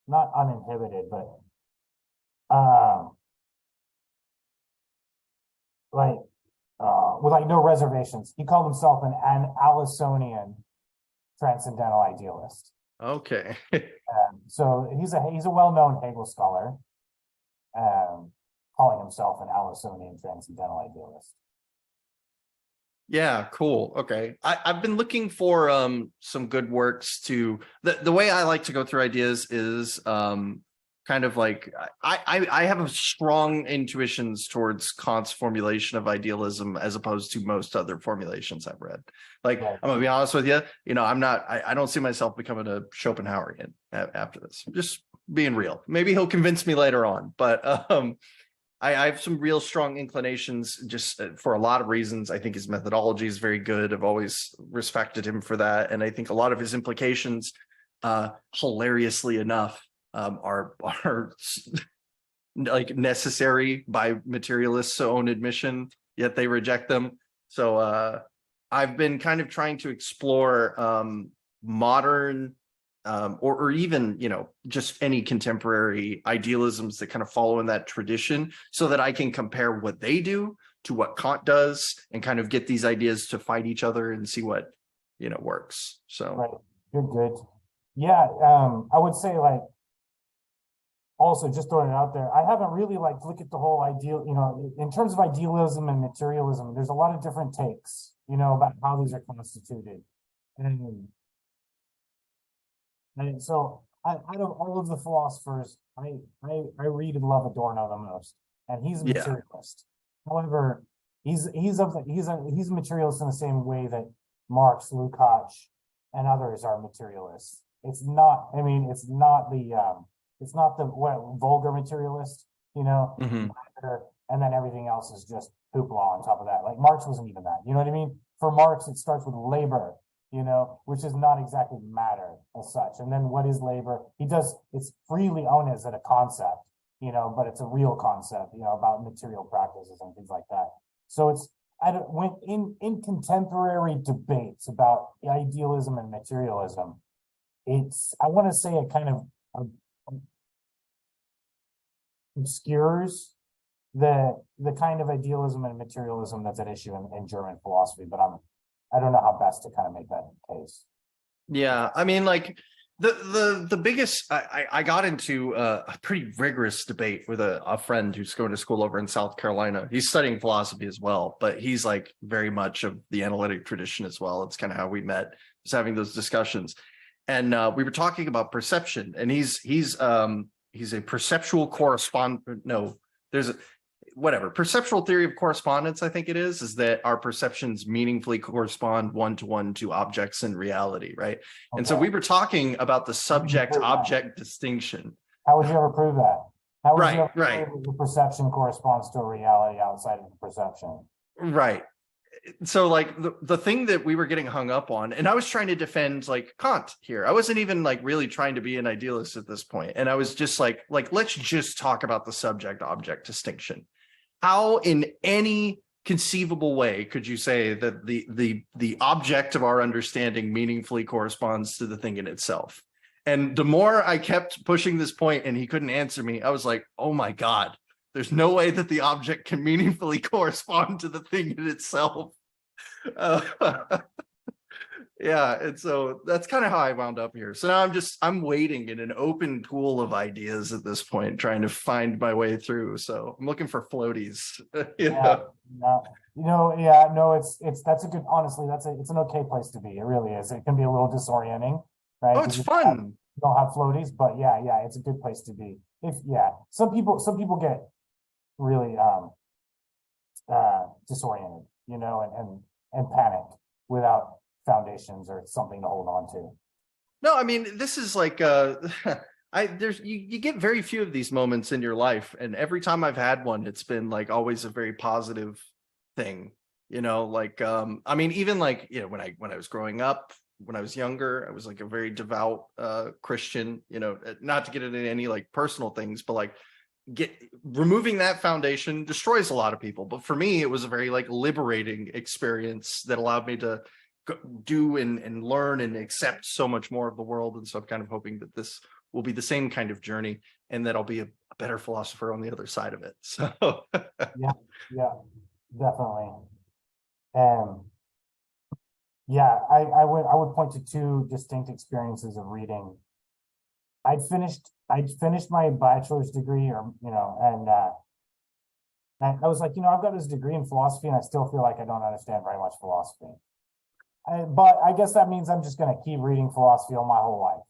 not uninhibited, but like with like no reservations. He called himself an Alisonian transcendental idealist. Okay. So he's a well-known Hegel scholar, calling himself an Alisonian transcendental idealist. Yeah, cool. Okay. I've been looking for some good works to the way I like to go through ideas is kind of like I have a strong intuitions towards Kant's formulation of idealism as opposed to most other formulations I've read. Like, Right. I'm gonna be honest with you, I don't see myself becoming a Schopenhauerian after this. I'm just being real. Maybe he'll convince me later on, but I have some real strong inclinations just for a lot of reasons. I think his methodology is very good. I've always respected him for that. And I think a lot of his implications, hilariously enough, are like necessary by materialists' own admission, yet they reject them. So I've been kind of trying to explore modern or even, just any contemporary idealisms that kind of follow in that tradition so that I can compare what they do to what Kant does and kind of get these ideas to fight each other and see what, works. So, Right. Good. Yeah. I would say like, also just throwing it out there, I haven't really like looked at the whole ideal, in terms of idealism and materialism, there's a lot of different takes, about how these are constituted. And so out of all of the philosophers, I read and love Adorno the most, and he's a Yeah. materialist. However, he's a materialist in the same way that Marx, Lukács, and others are materialists. It's not what vulgar materialist, Mhm. and then everything else is just hoopla on top of that. Like Marx wasn't even that. You know what I mean? For Marx, it starts with labor, which is not exactly matter as such. And then what is labor? It's freely owned as a concept, but it's a real concept, about material practices and things like that. So when in contemporary debates about idealism and materialism, I want to say it kind of obscures the kind of idealism and materialism that's at issue in German philosophy, but I don't know how best to kind of make that case. Yeah, I mean, like the biggest I got into a pretty rigorous debate with a friend who's going to school over in South Carolina. He's studying philosophy as well, but he's like very much of the analytic tradition as well. It's kind of how we met, just having those discussions. And we were talking about perception, and he's a perceptual correspondent. No, there's a perceptual theory of correspondence. I think it is that our perceptions meaningfully correspond one-to-one to objects in reality, right? And so we were talking about the subject-object distinction. How would you ever prove that? How would you ever Right. prove that the perception corresponds to a reality outside of the perception? Right. So like the thing that we were getting hung up on, and I was trying to defend like Kant here. I wasn't even like really trying to be an idealist at this point. And I was just like let's just talk about the subject object distinction. How in any conceivable way could you say that the object of our understanding meaningfully corresponds to the thing in itself? And the more I kept pushing this point and he couldn't answer me, I was like, oh my God. There's no way that the object can meaningfully correspond to the thing in itself. Yeah, and so that's kind of how I wound up here. So now I'm waiting in an open pool of ideas at this point, trying to find my way through. So I'm looking for floaties. That's a good, honestly, it's an okay place to be. It really is. It can be a little disorienting, right? Oh, it's fun. You don't have floaties, but yeah, it's a good place to be. Some people get really disoriented, and panic without foundations or something to hold on to. No, I mean, this is like you get very few of these moments in your life, and every time I've had one, it's been like always a very positive thing. I mean, even like, when I was growing up, when I was younger, I was like a very devout Christian, not to get into any like personal things, but like removing that foundation destroys a lot of people. But for me, it was a very like liberating experience that allowed me to do and learn and accept so much more of the world. And so I'm kind of hoping that this will be the same kind of journey, and that I'll be a better philosopher on the other side of it. So Yeah, definitely. Yeah, I would point to two distinct experiences of reading. I'd finished my bachelor's degree, or and I was like, I've got this degree in philosophy, and I still feel like I don't understand very much philosophy. But I guess that means I'm just going to keep reading philosophy all my whole life.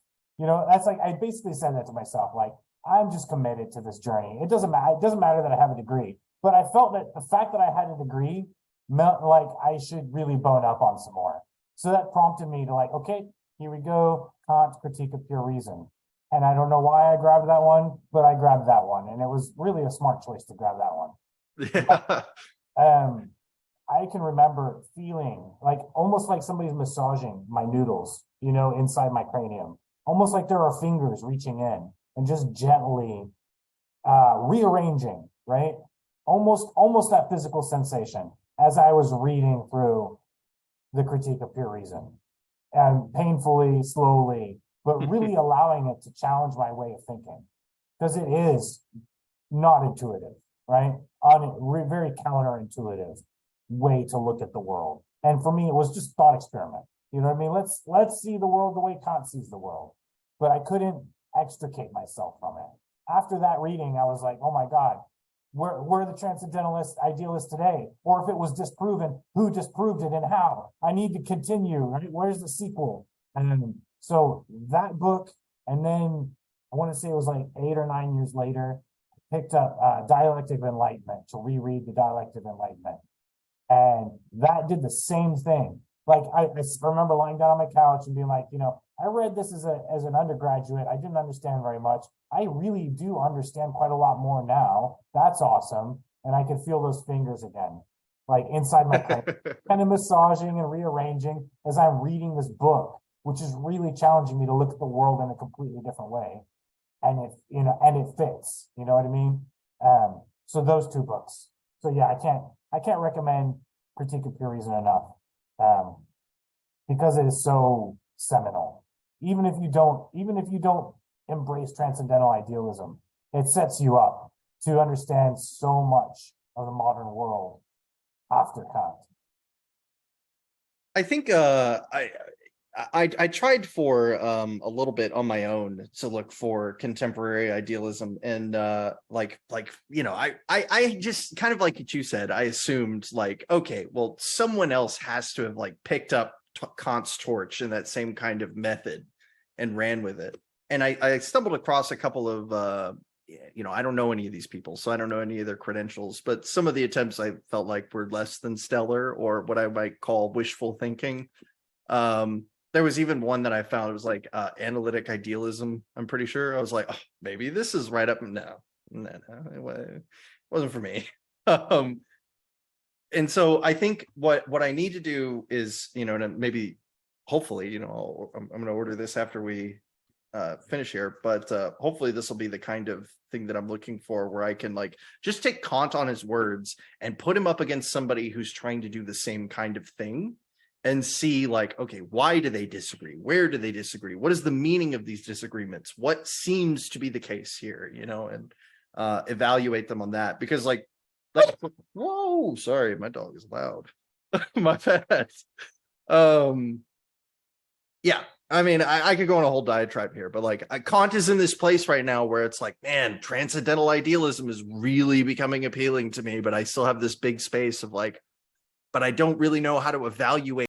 That's like, I basically said that to myself, like, I'm just committed to this journey. It doesn't matter that I have a degree, but I felt that the fact that I had a degree meant like I should really bone up on some more. So that prompted me to like, okay, here we go, Kant's Critique of Pure Reason. And I don't know why I grabbed that one, but I grabbed that one. And it was really a smart choice to grab that one. yeah. I can remember feeling like almost like somebody's massaging my noodles, inside my cranium, almost like there are fingers reaching in and just gently rearranging, right? Almost that physical sensation as I was reading through the Critique of Pure Reason, and painfully, slowly, but really allowing it to challenge my way of thinking, because it is not intuitive, right? Very counterintuitive way to look at the world. And for me, it was just thought experiment. You know what I mean? Let's see the world the way Kant sees the world. But I couldn't extricate myself from it. After that reading, I was like, oh my God, where are the transcendentalist idealists today? Or if it was disproven, who disproved it and how? I need to continue, right? Where's the sequel? And so that book, and then I want to say it was like 8 or 9 years later, I picked up Dialectic of Enlightenment to reread the Dialectic of Enlightenment. And that did the same thing. Like I remember lying down on my couch and being like, I read this as an undergraduate. I didn't understand very much. I really do understand quite a lot more now. That's awesome. And I can feel those fingers again, like inside my brain, kind of massaging and rearranging as I'm reading this book, which is really challenging me to look at the world in a completely different way. And it fits, you know what I mean? So those two books. So yeah, I can't recommend Critique of Pure Reason enough, because it is so seminal. Even if you don't embrace transcendental idealism, it sets you up to understand so much of the modern world after Kant. I think I tried for a little bit on my own to look for contemporary idealism, and I just kind of like what you said. I assumed like, okay, well, someone else has to have like picked up Kant's torch in that same kind of method and ran with it. And I stumbled across a couple of I don't know any of these people, so I don't know any of their credentials, but some of the attempts I felt like were less than stellar, or what I might call wishful thinking. There was even one that I found, it was like analytic idealism. I'm pretty sure. I was like, oh, maybe this is right up. No, it wasn't for me. And so I think what I need to do is, maybe, hopefully, I'm going to order this after we finish here, but hopefully this will be the kind of thing that I'm looking for, where I can like just take Kant on his words and put him up against somebody who's trying to do the same kind of thing, and see like, okay, why do they disagree? Where do they disagree? What is the meaning of these disagreements? What seems to be the case here, and evaluate them on that. Because like, whoa, sorry, my dog is loud. My bad. Yeah, I mean, I could go on a whole diatribe here, but like Kant is in this place right now where it's like, man, transcendental idealism is really becoming appealing to me, but I still have this big space of like, but I don't really know how to evaluate